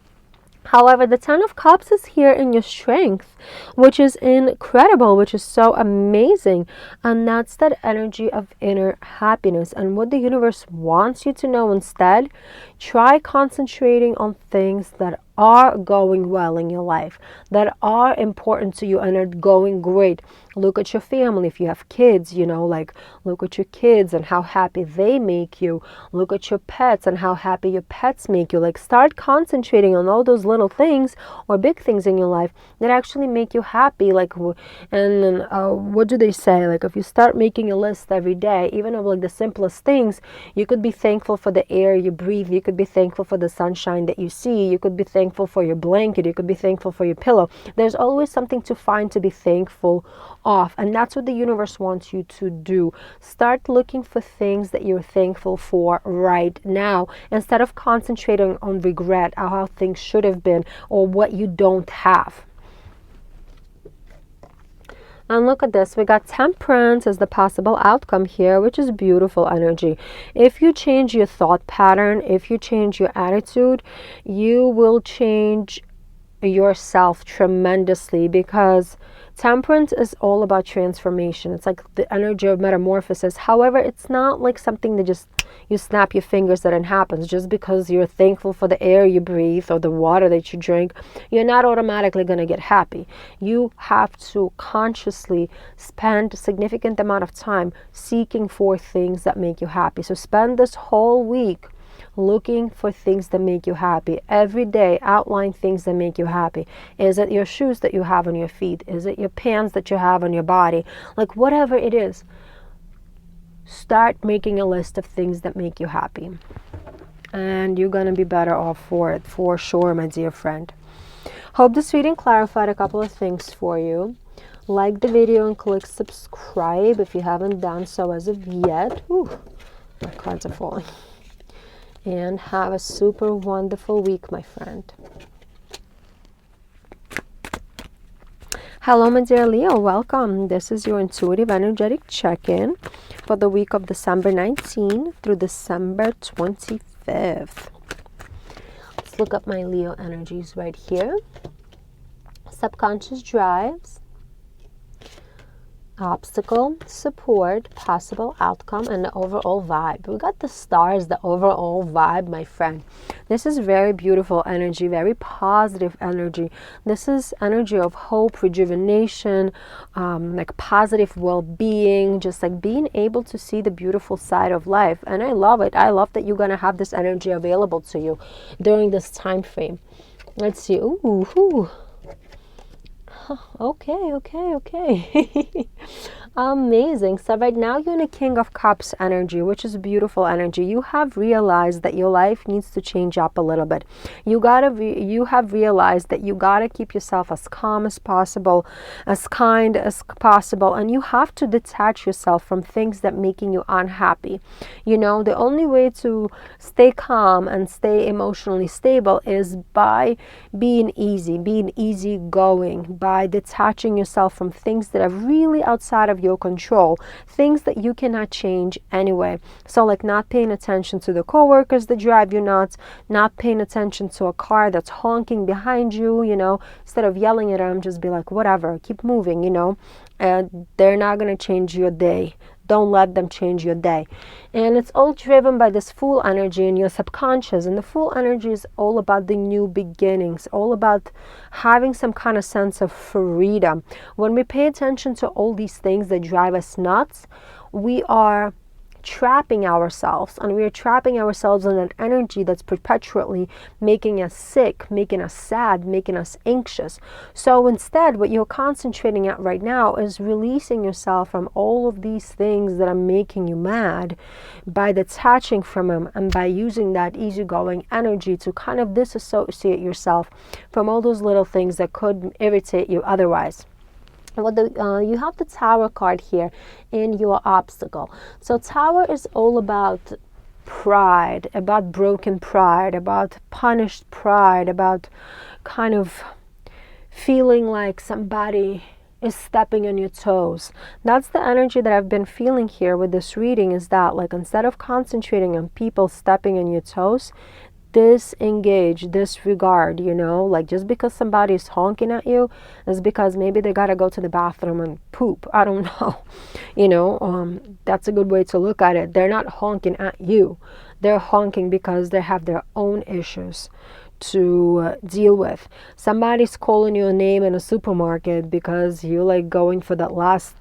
However, the Ten of Cups is here in your strength, which is incredible, which is so amazing. And that's that energy of inner happiness. And what the universe wants you to know instead, try concentrating on things that are going well in your life, that are important to you and are going great. Look at your family. If you have kids, like look at your kids and how happy they make you. Look at your pets and how happy your pets make you. Like start concentrating on all those little things or big things in your life that actually make you happy. Like, and what do they say? Like if you start making a list every day, even of like the simplest things, you could be thankful for the air you breathe. You could be thankful for the sunshine that you see. You could be thankful for your blanket. You could be thankful for your pillow. There's always something to find to be thankful of, and that's what the universe wants you to do. Start looking for things that you're thankful for right now, instead of concentrating on regret or how things should have been or what you don't have. And look at this, we got Temperance as the possible outcome here, which is beautiful energy. If you change your thought pattern, if you change your attitude, you will change yourself tremendously, because Temperance is all about transformation. It's like the energy of metamorphosis. However, it's not like something that just you snap your fingers that it happens. Just because you're thankful for the air you breathe or the water that you drink, you're not automatically going to get happy. You have to consciously spend a significant amount of time seeking for things that make you happy. So spend this whole week looking for things that make you happy. Every day, outline things that make you happy. Is it your shoes that you have on your feet? Is it your pants that you have on your body? Like whatever it is, start making a list of things that make you happy. And you're going to be better off for it, for sure, my dear friend. Hope this reading clarified a couple of things for you. Like the video and click subscribe if you haven't done so as of yet. Ooh, my cards are falling. And have a super wonderful week, my friend. Hello, my dear Leo. Welcome. This is your intuitive energetic check-in for the week of December 19th through December 25th. Let's look up my Leo energies right here. Subconscious drives, obstacle, support, possible outcome, and the overall vibe. We got the stars, the overall vibe, my friend. This is very beautiful energy, very positive energy. This is energy of hope, rejuvenation, like positive well-being, just like being able to see the beautiful side of life. And I love it. I love that you're going to have this energy available to you during this time frame. Let's see. Ooh. Okay. Amazing. So right now you're in a King of Cups energy, which is beautiful energy. You have realized that your life needs to change up a little bit. You have realized that you gotta keep yourself as calm as possible, as kind as possible, and you have to detach yourself from things that making you unhappy. You know, the only way to stay calm and stay emotionally stable is by being easygoing, by detaching yourself from things that are really outside of your control, things that you cannot change anyway. So like not paying attention to the coworkers that drive you nuts, not paying attention to a car that's honking behind you, you know, instead of yelling at them, just be like, whatever, keep moving, you know, and they're not going to change your day. Don't let them change your day. And it's all driven by this Fool energy in your subconscious. And the Fool energy is all about the new beginnings, all about having some kind of sense of freedom. When we pay attention to all these things that drive us nuts, we are trapping ourselves, and we are trapping ourselves in an energy that's perpetually making us sick, making us sad, making us anxious. So instead, what you're concentrating at right now is releasing yourself from all of these things that are making you mad by detaching from them and by using that easygoing energy to kind of disassociate yourself from all those little things that could irritate you otherwise. You have the Tower card here in your obstacle. So Tower is all about pride, about broken pride, about punished pride, about kind of feeling like somebody is stepping on your toes. That's the energy that I've been feeling here with this reading, is that like instead of concentrating on people stepping on your toes, disengage, disregard, you know, like just because somebody is honking at you is because maybe they gotta go to the bathroom and poop. I don't know. You know, that's a good way to look at it. They're not honking at you. They're honking because they have their own issues to deal with. Somebody's calling your name in a supermarket because you're like going for that last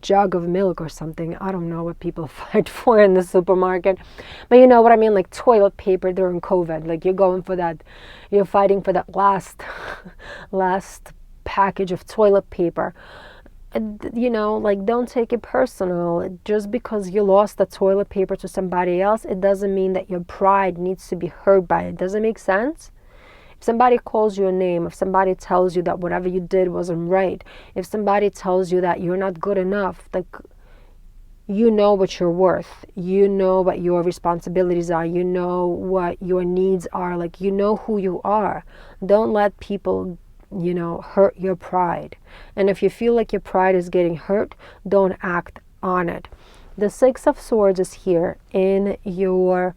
jug of milk or something. I don't know what people fight for in the supermarket, but you know what I mean, like toilet paper during COVID. Like you're going for that, you're fighting for that last package of toilet paper. You know, like don't take it personal. Just because you lost the toilet paper to somebody else, it doesn't mean that your pride needs to be hurt by it. Does it make sense? If somebody calls you a name, if somebody tells you that whatever you did wasn't right, if somebody tells you that you're not good enough, like, you know what you're worth. You know what your responsibilities are. You know what your needs are. Like, you know who you are. Don't let people, you know, hurt your pride. And if you feel like your pride is getting hurt, don't act on it. The Six of Swords is here in your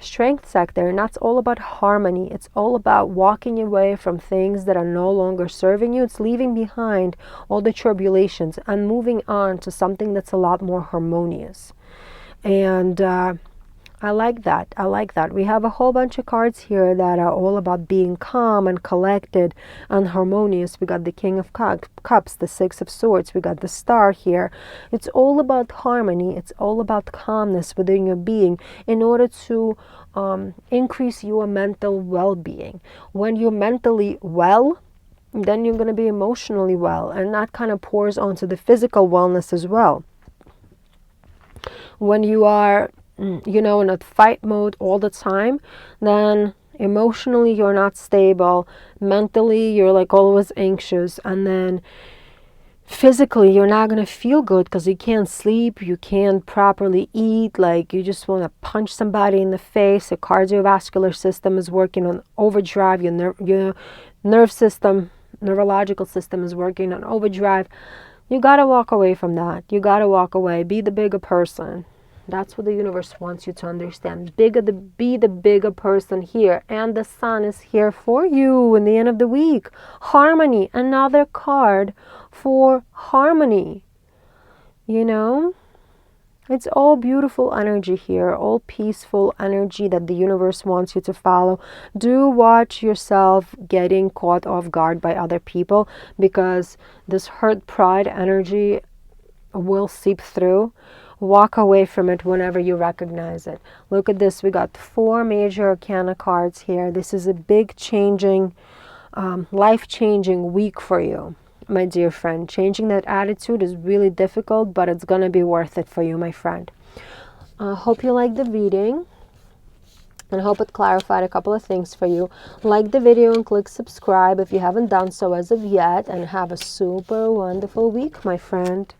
strength sector, and that's all about harmony. It's all about walking away from things that are no longer serving you. It's leaving behind all the tribulations and moving on to something that's a lot more harmonious. And I like that. I like that. We have a whole bunch of cards here that are all about being calm and collected and harmonious. We got the King of Cups, the Six of Swords. We got the Star here. It's all about harmony. It's all about calmness within your being in order to increase your mental well-being. When you're mentally well, then you're going to be emotionally well, and that kind of pours onto the physical wellness as well. When you are you know, in a fight mode all the time, then emotionally you're not stable, mentally you're like always anxious, and then physically you're not going to feel good because you can't sleep, you can't properly eat, like you just want to punch somebody in the face. The cardiovascular system is working on overdrive, your nerve system, neurological system is working on overdrive. You got to walk away from that. You got to walk away, be the bigger person. That's what the universe wants you to understand. Be the bigger person here. And the sun is here for you in the end of the week. Harmony, another card for harmony. You know, it's all beautiful energy here, all peaceful energy that the universe wants you to follow. Do watch yourself getting caught off guard by other people, because this hurt pride energy will seep through. Walk away from it whenever you recognize it. Look at this. We got 4 major arcana cards here. This is a big changing, life-changing week for you, my dear friend. Changing that attitude is really difficult, but it's going to be worth it for you, my friend. Hope you liked the reading, and hope it clarified a couple of things for you. Like the video and click subscribe if you haven't done so as of yet, and have a super wonderful week, my friend.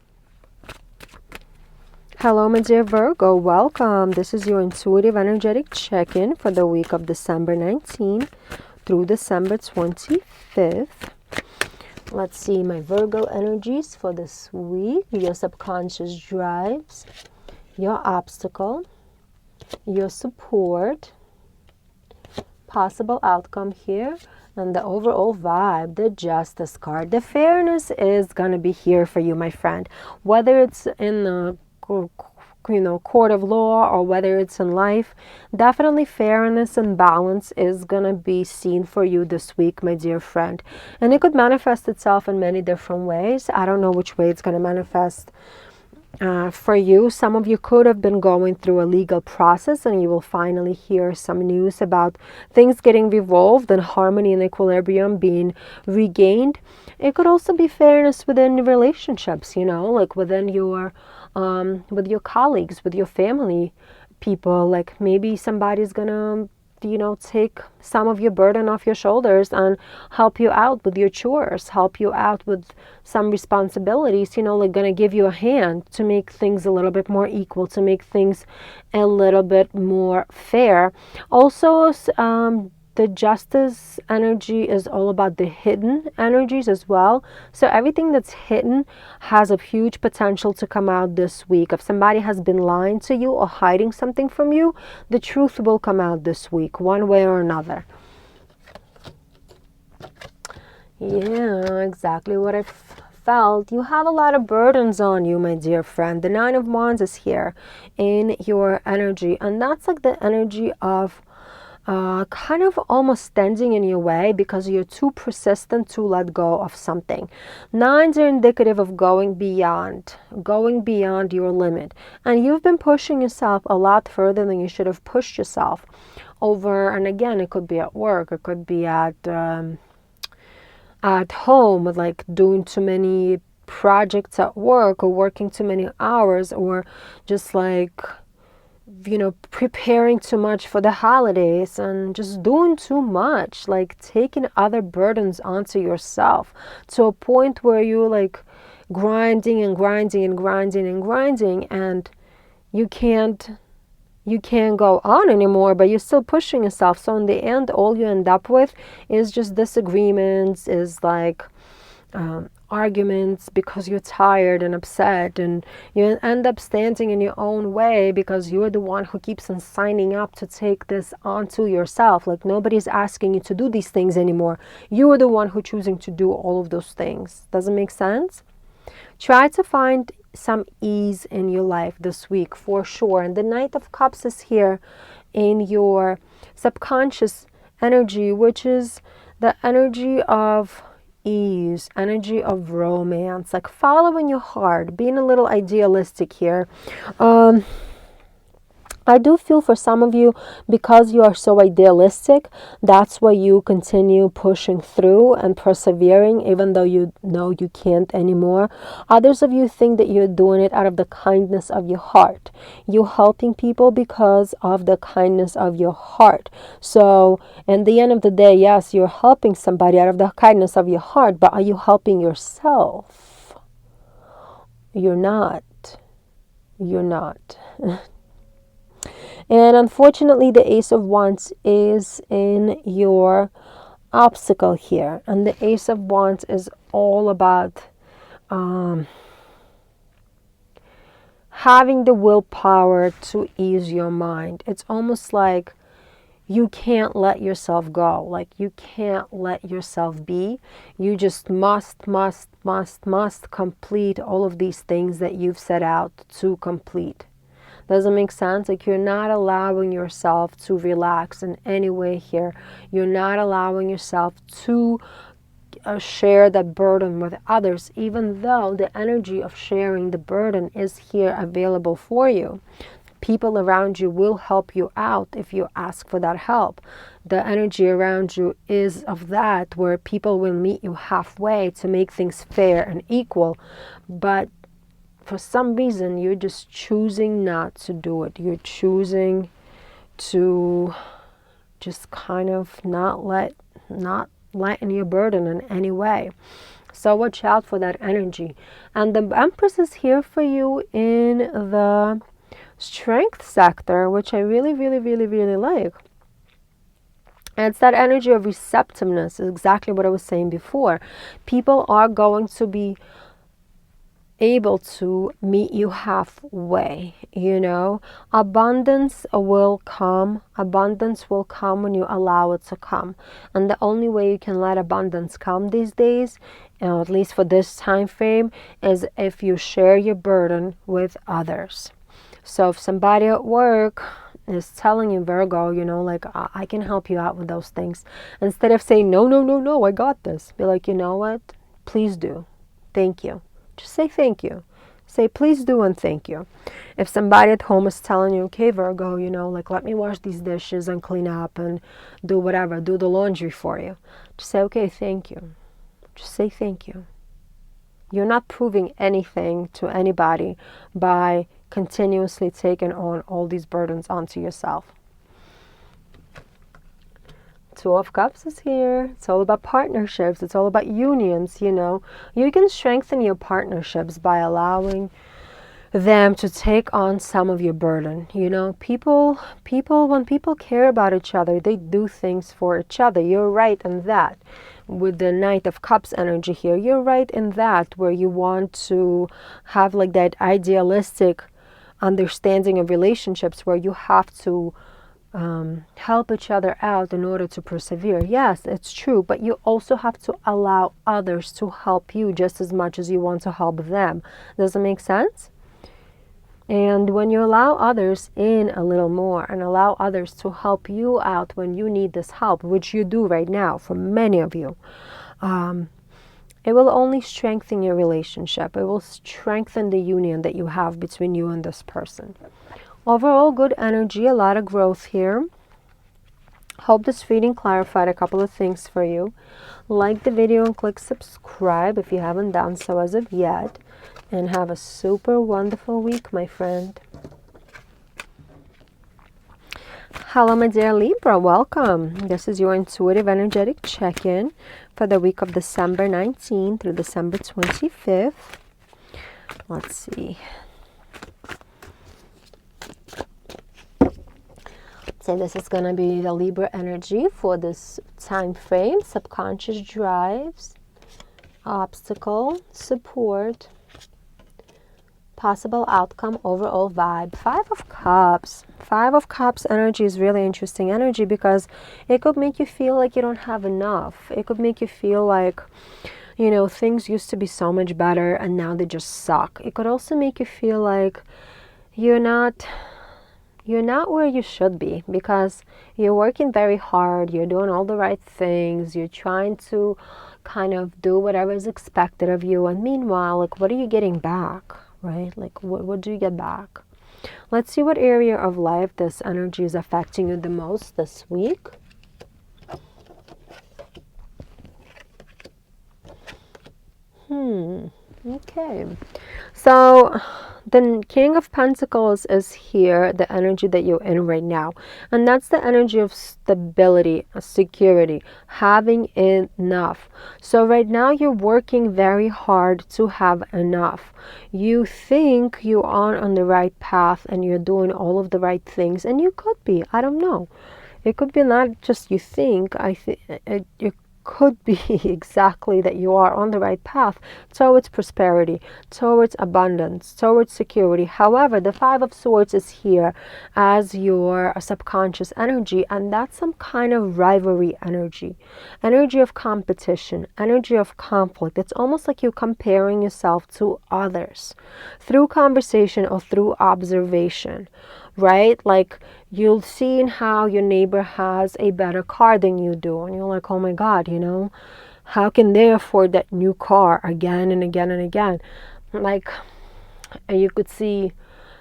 Hello, my dear Virgo. Welcome. This is your intuitive energetic check-in for the week of December 19th through December 25th. Let's see my Virgo energies for this week. Your subconscious drives, your obstacle, your support, possible outcome here, and the overall vibe, the Justice card. The fairness is going to be here for you, my friend. Whether it's in the court of law or whether it's in life, definitely fairness and balance is gonna be seen for you this week, my dear friend. And it could manifest itself in many different ways. I don't know which way it's gonna manifest for you. Some of you could have been going through a legal process, and you will finally hear some news about things getting resolved and harmony and equilibrium being regained. It could also be fairness within relationships, you know, like within your with your colleagues, with your family people. Like maybe somebody's gonna, you know, take some of your burden off your shoulders and help you out with your chores, help you out with some responsibilities, you know, like gonna give you a hand to make things a little bit more equal, to make things a little bit more fair. Also, the Justice energy is all about the hidden energies as well. So everything that's hidden has a huge potential to come out this week. If somebody has been lying to you or hiding something from you, the truth will come out this week, one way or another. Yeah, exactly what I felt. You have a lot of burdens on you, my dear friend. The 9 of Wands is here in your energy, and that's like the energy of kind of almost standing in your way because you're too persistent to let go of something. 9s are indicative of going beyond your limit. And you've been pushing yourself a lot further than you should have pushed yourself over. And again, it could be at work, it could be at home, like doing too many projects at work, or working too many hours, or just like, you know, preparing too much for the holidays and just doing too much, like taking other burdens onto yourself to a point where you're like grinding and grinding and grinding and grinding, and you can't go on anymore, but you're still pushing yourself. So in the end, all you end up with is just disagreements, is like arguments, because you're tired and upset, and you end up standing in your own way because you're the one who keeps on signing up to take this onto yourself. Like nobody's asking you to do these things anymore. You're the one who's choosing to do all of those things. Does it make sense? Try to find some ease in your life this week for sure. And the Knight of Cups is here in your subconscious energy, which is the energy of ease, energy of romance, like following your heart, being a little idealistic here. I do feel for some of you, because you are so idealistic, that's why you continue pushing through and persevering, even though you know you can't anymore. Others of you think that you're doing it out of the kindness of your heart. You're helping people because of the kindness of your heart. So, at the end of the day, yes, you're helping somebody out of the kindness of your heart, but are you helping yourself? You're not. You're not. And unfortunately, the Ace of Wands is in your obstacle here. And the Ace of Wands is all about having the willpower to ease your mind. It's almost like you can't let yourself go. Like you can't let yourself be. You just must complete all of these things that you've set out to complete. Does it make sense? Like you're not allowing yourself to relax in any way here. You're not allowing yourself to share that burden with others, even though the energy of sharing the burden is here available for you. People around you will help you out if you ask for that help. The energy around you is of that, where people will meet you halfway to make things fair and equal. But for some reason, you're just choosing not to do it. You're choosing to just kind of not lighten your burden in any way. So watch out for that energy. And the Empress is here for you in the strength sector, which I really like. And it's that energy of receptiveness, is exactly what I was saying before. People are going to be able to meet you halfway, you know. Abundance will come. Abundance will come when you allow it to come. And the only way you can let abundance come these days, at least for this time frame, is if you share your burden with others. So if somebody at work is telling you, Virgo, you know, like, I can help you out with those things, instead of saying, no, I got this, be like, you know what, please do, thank you. Just say thank you. Say please do and thank you. If somebody at home is telling you, okay, Virgo, you know, like, let me wash these dishes and clean up and do whatever, do the laundry for you, just say, okay, thank you. Just say thank you. You're not proving anything to anybody by continuously taking on all these burdens onto yourself. Two of Cups is here. It's all about partnerships. It's all about unions, you know. You can strengthen your partnerships by allowing them to take on some of your burden. You know, people, when people care about each other, they do things for each other. You're right in that. With the Knight of Cups energy here, you're right in that, where you want to have like that idealistic understanding of relationships where you have to help each other out in order to persevere. Yes, it's true, but you also have to allow others to help you just as much as you want to help them. Does it make sense? And when you allow others in a little more and allow others to help you out when you need this help, which you do right now for many of you, it will only strengthen your relationship. It will strengthen the union that you have between you and this person. Overall, good energy, a lot of growth here. Hope this reading clarified a couple of things for you. Like the video and click subscribe if you haven't done so as of yet. And have a super wonderful week, my friend. Hello, my dear Libra. Welcome. This is your intuitive energetic check-in for the week of December 19th through December 25th. Let's see. So this is going to be the Libra energy for this time frame. Subconscious drives, obstacle, support, possible outcome, overall vibe. Five of Cups. Five of Cups energy is really interesting energy because it could make you feel like you don't have enough. It could make you feel like, you know, things used to be so much better and now they just suck. It could also make you feel like you're not where you should be because you're working very hard, you're doing all the right things, you're trying to kind of do whatever is expected of you, and meanwhile, like, what are you getting back, right? Like, what do you get back? Let's see what area of life this energy is affecting you the most this week. Okay. So the King of Pentacles is here, the energy that you're in right now. And that's the energy of stability, security, having enough. So right now you're working very hard to have enough. You think you are on the right path and you're doing all of the right things. And you could be, I don't know. It could be not just you think, you could be exactly that you are on the right path towards prosperity, towards abundance, towards security. However, the Five of Swords is here as your subconscious energy, and that's some kind of rivalry energy, energy of competition, energy of conflict. It's almost like you're comparing yourself to others through conversation or through observation. Right? Like you'll see in how your neighbor has a better car than you do. And you're like, oh my God, how can they afford that new car again and again and again? Like you could see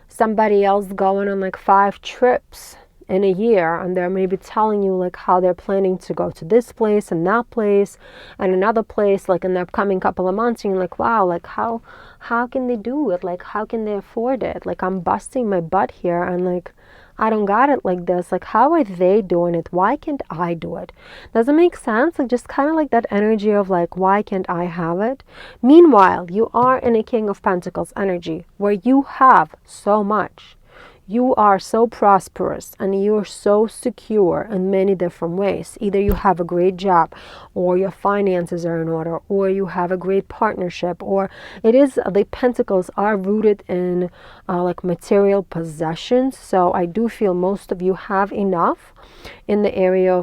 somebody else going on like 5 trips in a year, and they're maybe telling you like how they're planning to go to this place and that place and another place like in the upcoming couple of months, and you're like, wow, like how can they do it? Like how can they afford it? Like I'm busting my butt here and like I don't got it like this. Like how are they doing it? Why can't I do it? Does it make sense? Like just kind of like that energy of like, why can't I have it? Meanwhile, you are in a King of Pentacles energy where you have so much. You are so prosperous and you're so secure in many different ways. Either you have a great job, or your finances are in order, or you have a great partnership, or it is the pentacles are rooted in like material possessions. So I do feel most of you have enough in the area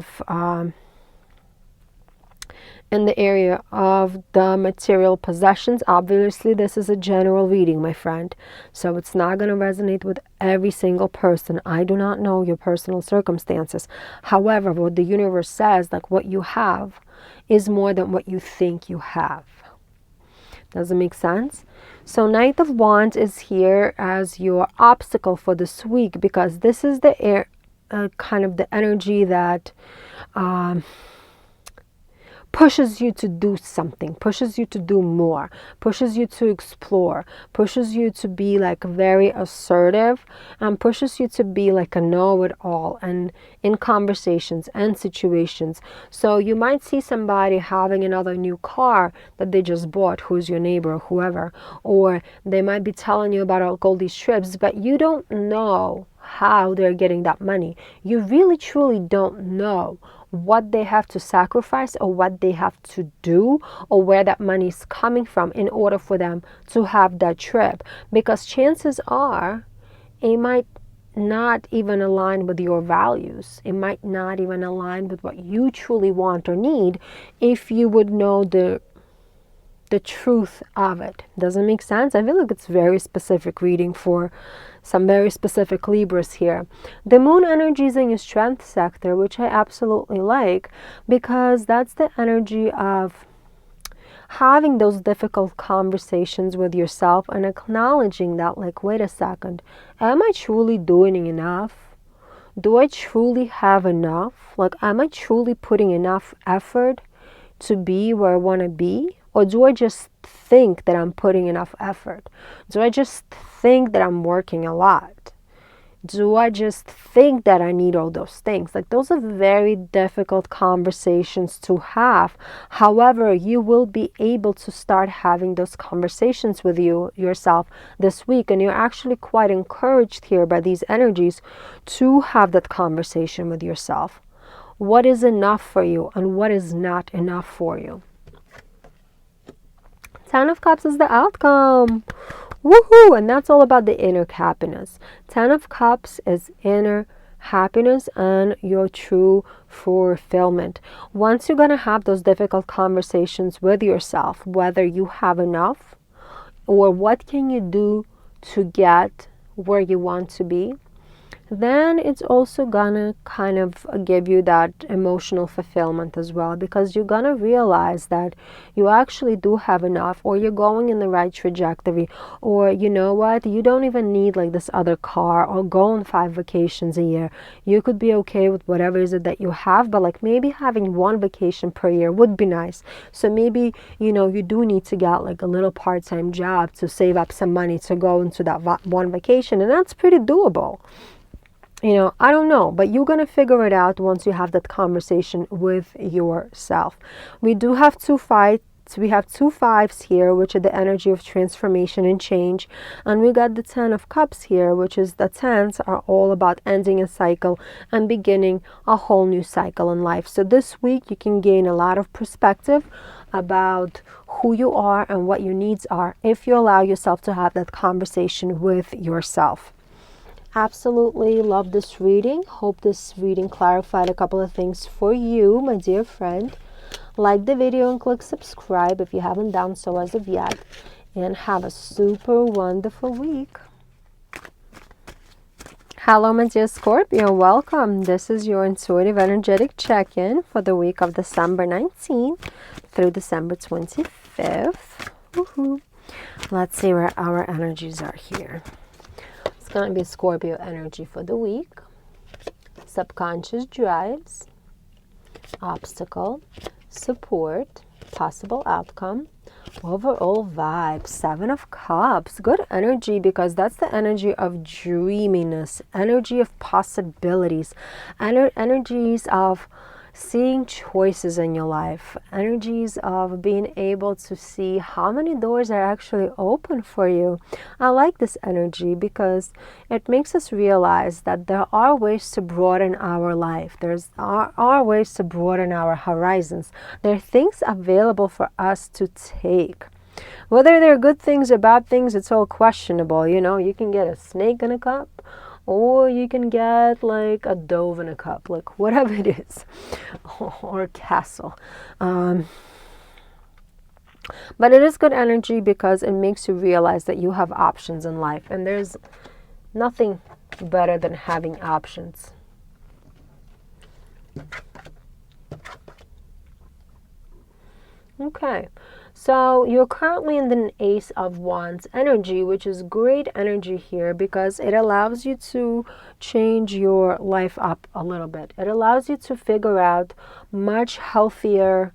of the material possessions. Obviously, this is a general reading, my friend. So it's not going to resonate with every single person. I do not know your personal circumstances. However, what the universe says, like what you have is more than what you think you have. Does it make sense? So Knight of Wands is here as your obstacle for this week, because this is the kind of the energy that pushes you to do something, pushes you to do more, pushes you to explore, pushes you to be like very assertive, and pushes you to be like a know-it-all and in conversations and situations. So you might see somebody having another new car that they just bought, who's your neighbor or whoever, or they might be telling you about all these trips, but you don't know how they're getting that money. You really truly don't know what they have to sacrifice or what they have to do or where that money is coming from in order for them to have that trip, because chances are it might not even align with your values. It might not even align with what you truly want or need if you would know the truth of it. Doesn't make sense? I feel like it's very specific reading for some very specific Libras here. The moon energy is in your strength sector, which I absolutely like, because that's the energy of having those difficult conversations with yourself and acknowledging that, like, wait a second, am I truly doing enough? Do I truly have enough? Like, am I truly putting enough effort to be where I want to be? Or do I just think that I'm putting enough effort? Do I just think that I'm working a lot? Do I just think that I need all those things? Like, those are very difficult conversations to have. However, you will be able to start having those conversations with yourself this week. And you're actually quite encouraged here by these energies to have that conversation with yourself. What is enough for you and what is not enough for you? 10 of Cups is the outcome. Woohoo! And that's all about the inner happiness. 10 of Cups is inner happiness and your true fulfillment. Once you're going to have those difficult conversations with yourself, whether you have enough or what can you do to get where you want to be, then it's also gonna kind of give you that emotional fulfillment as well, because you're gonna realize that you actually do have enough, or you're going in the right trajectory, or you know what, you don't even need like this other car or go on 5 vacations a year. You could be okay with whatever is it that you have, but like maybe having 1 vacation per year would be nice. So maybe, you know, you do need to get like a little part-time job to save up some money to go into that 1 vacation, and that's pretty doable. You know, I don't know, but you're going to figure it out once you have that conversation with yourself. We do have 2 fights. We have 2 5s here, which are the energy of transformation and change. And we got the 10 of Cups here, which is the 10s are all about ending a cycle and beginning a whole new cycle in life. So this week you can gain a lot of perspective about who you are and what your needs are if you allow yourself to have that conversation with yourself. Absolutely love this reading. Hope this reading clarified a couple of things for you, my dear friend. Like the video and click subscribe if you haven't done so as of yet. And have a super wonderful week. Hello, my dear Scorpio. Welcome. This is your intuitive energetic check-in for the week of December 19th through December 25th. Woohoo. Let's see where our energies are here. Going to be Scorpio energy for the week. Subconscious drives, obstacle, support, possible outcome, overall vibe, 7 of Cups. Good energy, because that's the energy of dreaminess, energy of possibilities, energies of seeing choices in your life, energies of being able to see how many doors are actually open for you. I like this energy because it makes us realize that there are ways to broaden our life. There are ways to broaden our horizons. There are things available for us to take. Whether they're good things or bad things, it's all questionable. You know, you can get a snake in a cup, or you can get like a dove in a cup, like whatever it is, or a castle. But it is good energy because it makes you realize that you have options in life, and there's nothing better than having options. Okay. So you're currently in the Ace of Wands energy, which is great energy here because it allows you to change your life up a little bit. It allows you to figure out much healthier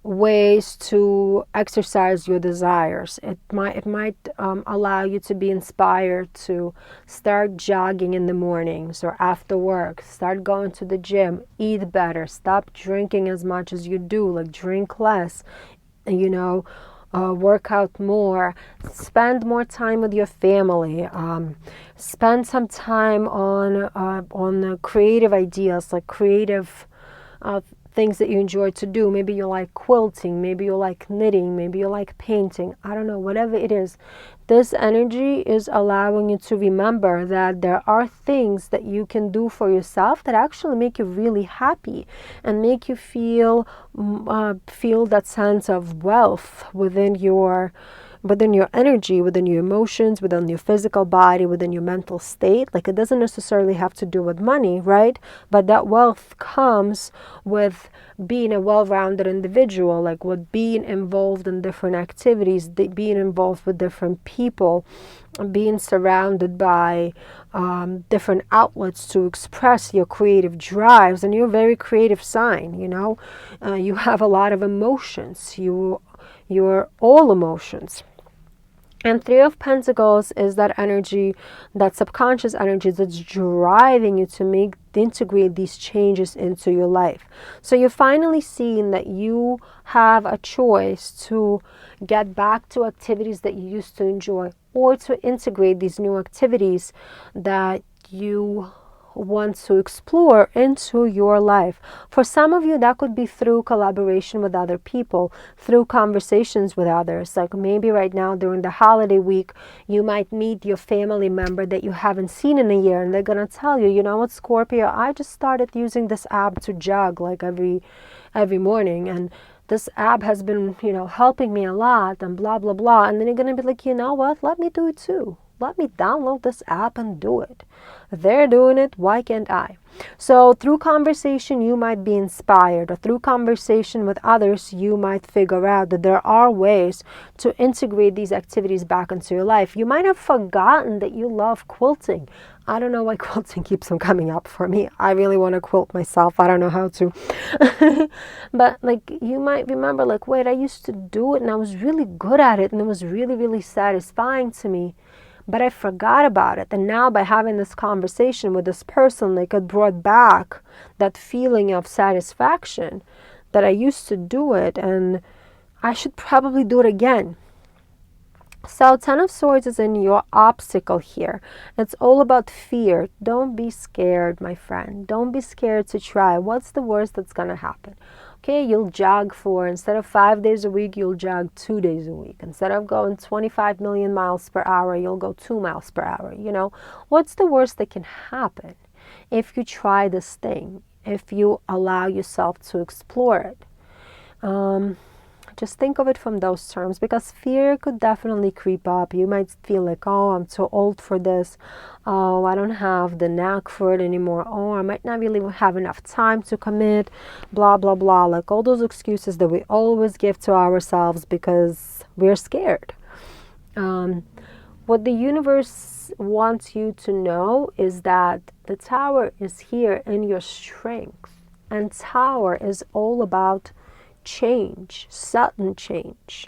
ways to exercise your desires. It might allow you to be inspired to start jogging in the mornings or after work, start going to the gym, eat better, stop drinking as much as you do, like drink less, you know, work out more, spend more time with your family, spend some time on the creative ideas, like creative things that you enjoy to do. Maybe you like quilting, maybe you like knitting, maybe you like painting. I don't know, whatever it is. This energy is allowing you to remember that there are things that you can do for yourself that actually make you really happy and make you feel that sense of wealth within your energy, within your emotions, within your physical body, within your mental state. Like, it doesn't necessarily have to do with money, right? But that wealth comes with being a well-rounded individual, like with being involved in different activities, being involved with different people, being surrounded by different outlets to express your creative drives. And you're a very creative sign, you know. You have a lot of emotions. You're all emotions. And 3 of Pentacles is that energy, that subconscious energy that's driving you to integrate these changes into your life. So you're finally seeing that you have a choice to get back to activities that you used to enjoy, or to integrate these new activities that you want to explore into your life. For some of you, that could be through collaboration with other people, through conversations with others. Like maybe right now during the holiday week, you might meet your family member that you haven't seen in a year, and they're going to tell you, you know what, Scorpio, I just started using this app to jog like every morning, and this app has been, you know, helping me a lot, and blah, blah, blah. And then you're going to be like, you know what, let me do it too. Let me download this app and do it. They're doing it, why can't I? So through conversation, you might be inspired, or through conversation with others, you might figure out that there are ways to integrate these activities back into your life. You might have forgotten that you love quilting. I don't know why quilting keeps on coming up for me. I really want to quilt myself. I don't know how to. But like, you might remember, like, wait, I used to do it and I was really good at it and it was really, really satisfying to me. But I forgot about it. And now by having this conversation with this person, like, it brought back that feeling of satisfaction that I used to do it, and I should probably do it again. So 10 of Swords is in your obstacle here. It's all about fear. Don't be scared, my friend. Don't be scared to try. What's the worst that's going to happen? Okay, you'll jog instead of 5 days a week, you'll jog 2 days a week. Instead of going 25 million miles per hour, you'll go 2 miles per hour. You know, what's the worst that can happen if you try this thing, if you allow yourself to explore it? Just think of it from those terms, because fear could definitely creep up. You might feel like, oh, I'm too old for this. Oh, I don't have the knack for it anymore. Oh, I might not really have enough time to commit, blah, blah, blah. Like all those excuses that we always give to ourselves because we're scared. What the universe wants you to know is that the Tower is here in your strength. And Tower is all about change, sudden change.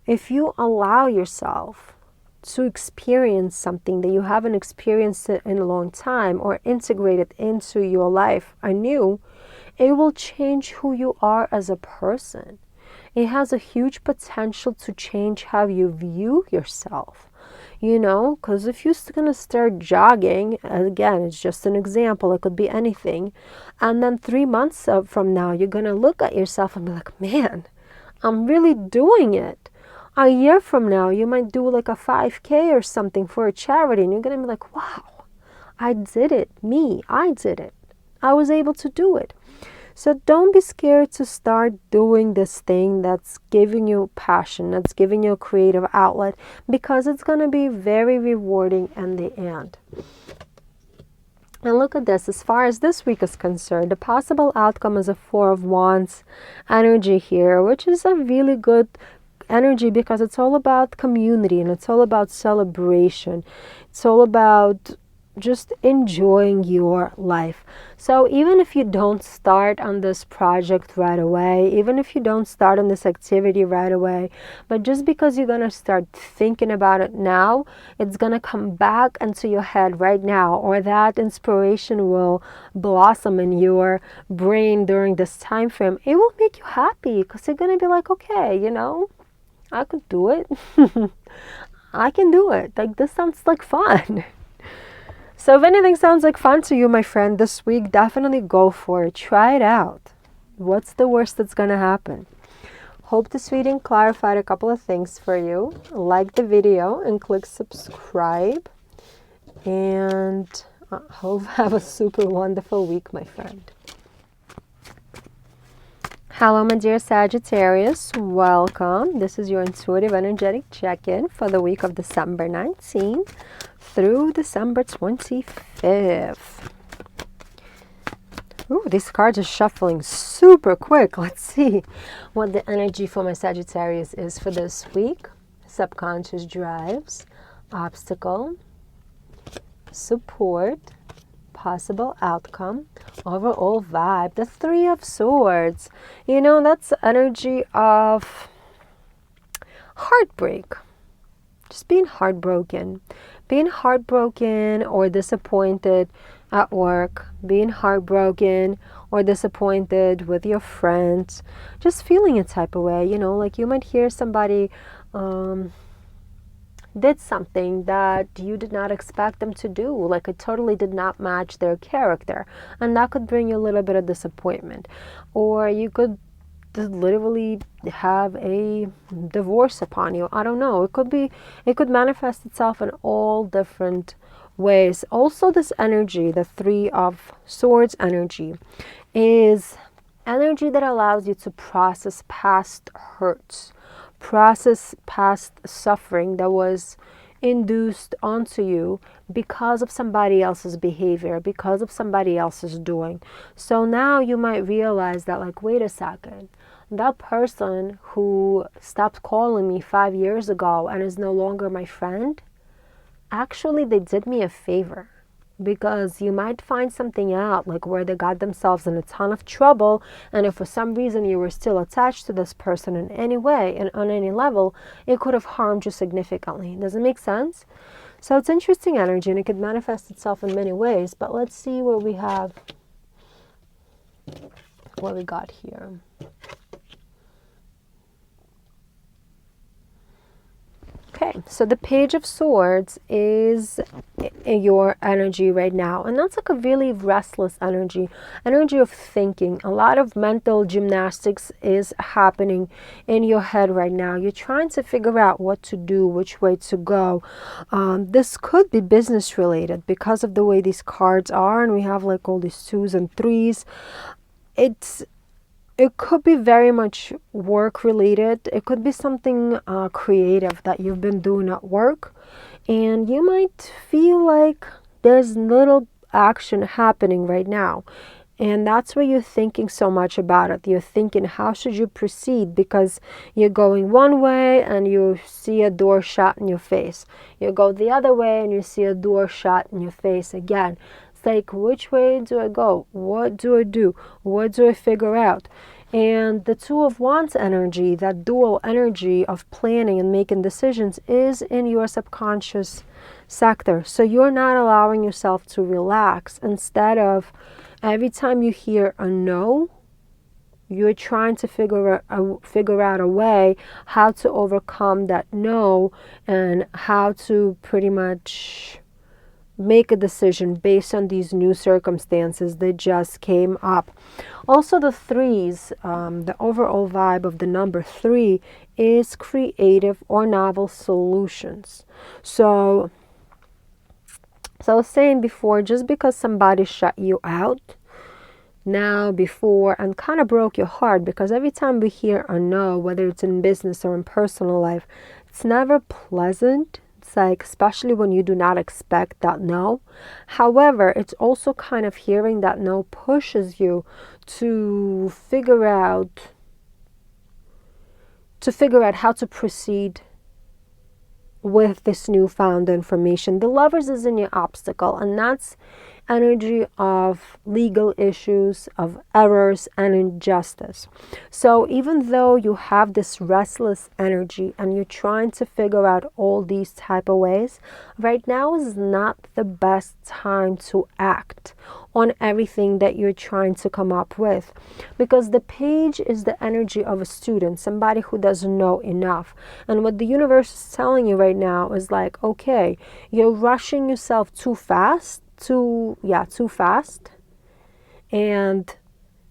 If you allow yourself to experience something that you haven't experienced it in a long time, or integrate it into your life anew, it will change who you are as a person. It has a huge potential to change how you view yourself. You know, because if you're going to start jogging, again, it's just an example, it could be anything, and then 3 months from now, you're going to look at yourself and be like, man, I'm really doing it. A year from now, you might do like a 5K or something for a charity, and you're going to be like, wow, I did it. I did it. I was able to do it. So don't be scared to start doing this thing that's giving you passion, that's giving you a creative outlet, because it's going to be very rewarding in the end. And look at this. As far as this week is concerned, the possible outcome is a 4 of Wands energy here, which is a really good energy because it's all about community and it's all about celebration. It's all about just enjoying your life. So even if you don't start on this project right away, even if you don't start on this activity right away, but just because you're going to start thinking about it now, it's going to come back into your head right now, or that inspiration will blossom in your brain during this time frame. It will make you happy because you're going to be like, okay, you know, I could do it. I can do it. Like, this sounds like fun. So if anything sounds like fun to you, my friend, this week, definitely go for it. Try it out. What's the worst that's going to happen? Hope this reading clarified a couple of things for you. Like the video and click subscribe. And I hope you have a super wonderful week, my friend. Hello, my dear Sagittarius. Welcome. This is your intuitive energetic check-in for the week of December 19th through December 25th. Ooh, these cards are shuffling super quick. Let's see what the energy for my Sagittarius is for this week. Subconscious drives, obstacle, support, possible outcome, overall vibe. The 3 of Swords. You know, that's energy of heartbreak. Just being heartbroken. Being heartbroken or disappointed at work. Being heartbroken or disappointed with your friends. Just feeling a type of way. You know, like you might hear somebody did something that you did not expect them to do. Like it totally did not match their character. And that could bring you a little bit of disappointment. Or you could literally have a divorce upon you. I don't know. It could manifest itself in all different ways. Also, this energy, the 3 of Swords energy, is energy that allows you to process past hurts, process past suffering that was induced onto you because of somebody else's behavior, because of somebody else's doing. So now you might realize that, like, wait a second, that person who stopped calling me 5 years ago and is no longer my friend, actually they did me a favor. Because you might find something out, like where they got themselves in a ton of trouble, and if for some reason you were still attached to this person in any way and on any level, it could have harmed you significantly. Does it make sense? So it's interesting energy, and it could manifest itself in many ways. But let's see what we got here. Okay, so the Page of Swords is your energy right now, and that's like a really restless energy of thinking. A lot of mental gymnastics is happening in your head right now. You're trying to figure out what to do, which way to go. This could be business related because of the way these cards are, and we have like all these 2s and 3s. It could be very much work related. It could be something creative that you've been doing at work, and you might feel like there's little action happening right now. And that's why you're thinking so much about it. You're thinking, how should you proceed? Because you're going one way and you see a door shut in your face. You go the other way and you see a door shut in your face again. Like, which way do I go? What do I do? What do I figure out? And the Two of Wands energy, that dual energy of planning and making decisions, is in your subconscious sector. So you're not allowing yourself to relax. Instead of every time you hear a no, you're trying to figure out a way how to overcome that no, and how to pretty much make a decision based on these new circumstances that just came up. Also, the 3s, the overall vibe of the number 3 is creative or novel solutions. So I was saying before, just because somebody shut you out now before and kind of broke your heart, because every time we hear a no, whether it's in business or in personal life, it's never pleasant. It's like, especially when you do not expect that no. However, it's also kind of hearing that no pushes you to figure out how to proceed with this newfound information. The Lovers is in your obstacle, and that's energy of legal issues, of errors and injustice. So even though you have this restless energy and you're trying to figure out all these type of ways, right now is not the best time to act on everything that you're trying to come up with, because the Page is the energy of a student, somebody who doesn't know enough. And what the universe is telling you right now is like, okay, you're rushing yourself too fast, and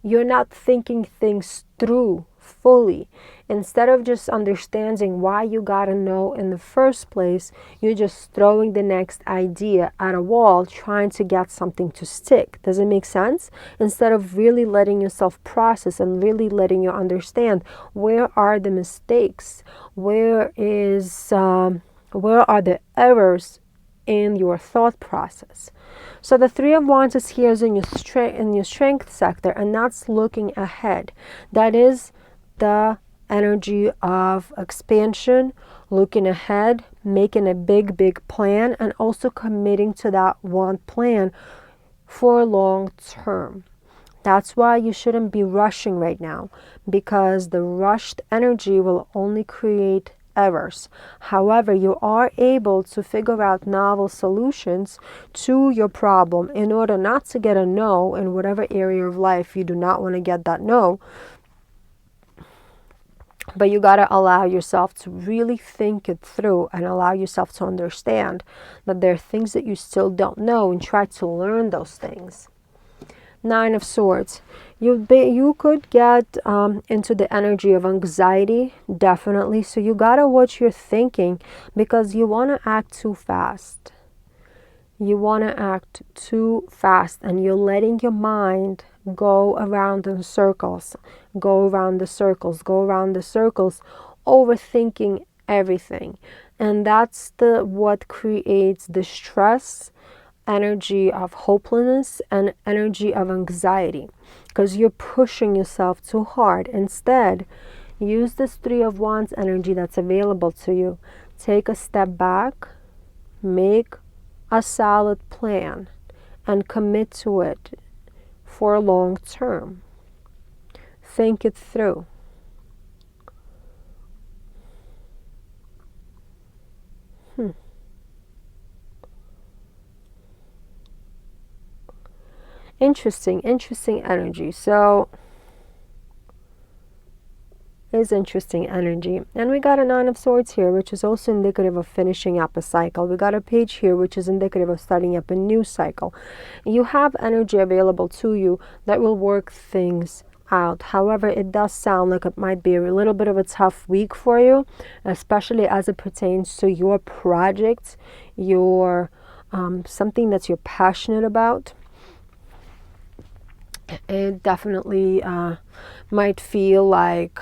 you're not thinking things through fully. Instead of just understanding why you gotta know in the first place, you're just throwing the next idea at a wall, trying to get something to stick. Does it make sense? Instead of really letting yourself process and really letting you understand, where are the mistakes? Where are the errors in your thought process? So the 3 of Wands is here in your strength sector, and that's looking ahead. That is the energy of expansion, looking ahead, making a big plan, and also committing to that one plan for long term. That's why you shouldn't be rushing right now, because the rushed energy will only create errors. However, you are able to figure out novel solutions to your problem in order not to get a no in whatever area of life you do not want to get that no. But you got to allow yourself to really think it through and allow yourself to understand that there are things that you still don't know, and try to learn those things. 9 of Swords. You could get into the energy of anxiety, definitely. So you got to watch your thinking, because you want to act too fast. You want to act too fast, and you're letting your mind go around in circles, overthinking everything. And that's what creates the stress, energy of hopelessness, and energy of anxiety, because you're pushing yourself too hard. Instead, use this Three of Wands energy that's available to you. Take a step back, make a solid plan, and commit to it for a long term. Think it through. Interesting energy. So is interesting energy. And we got a Nine of Swords here, which is also indicative of finishing up a cycle. We got a Page here, which is indicative of starting up a new cycle. You have energy available to you that will work things out. However, it does sound like it might be a little bit of a tough week for you, especially as it pertains to your project, your something that you're passionate about. It definitely might feel like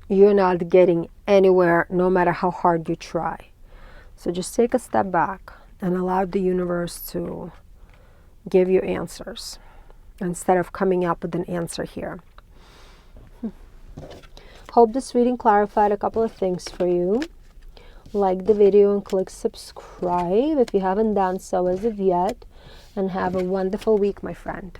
you're not getting anywhere no matter how hard you try. So just take a step back and allow the universe to give you answers instead of coming up with an answer here. Hope this reading clarified a couple of things for you. Like the video and click subscribe if you haven't done so as of yet. And have a wonderful week, my friend.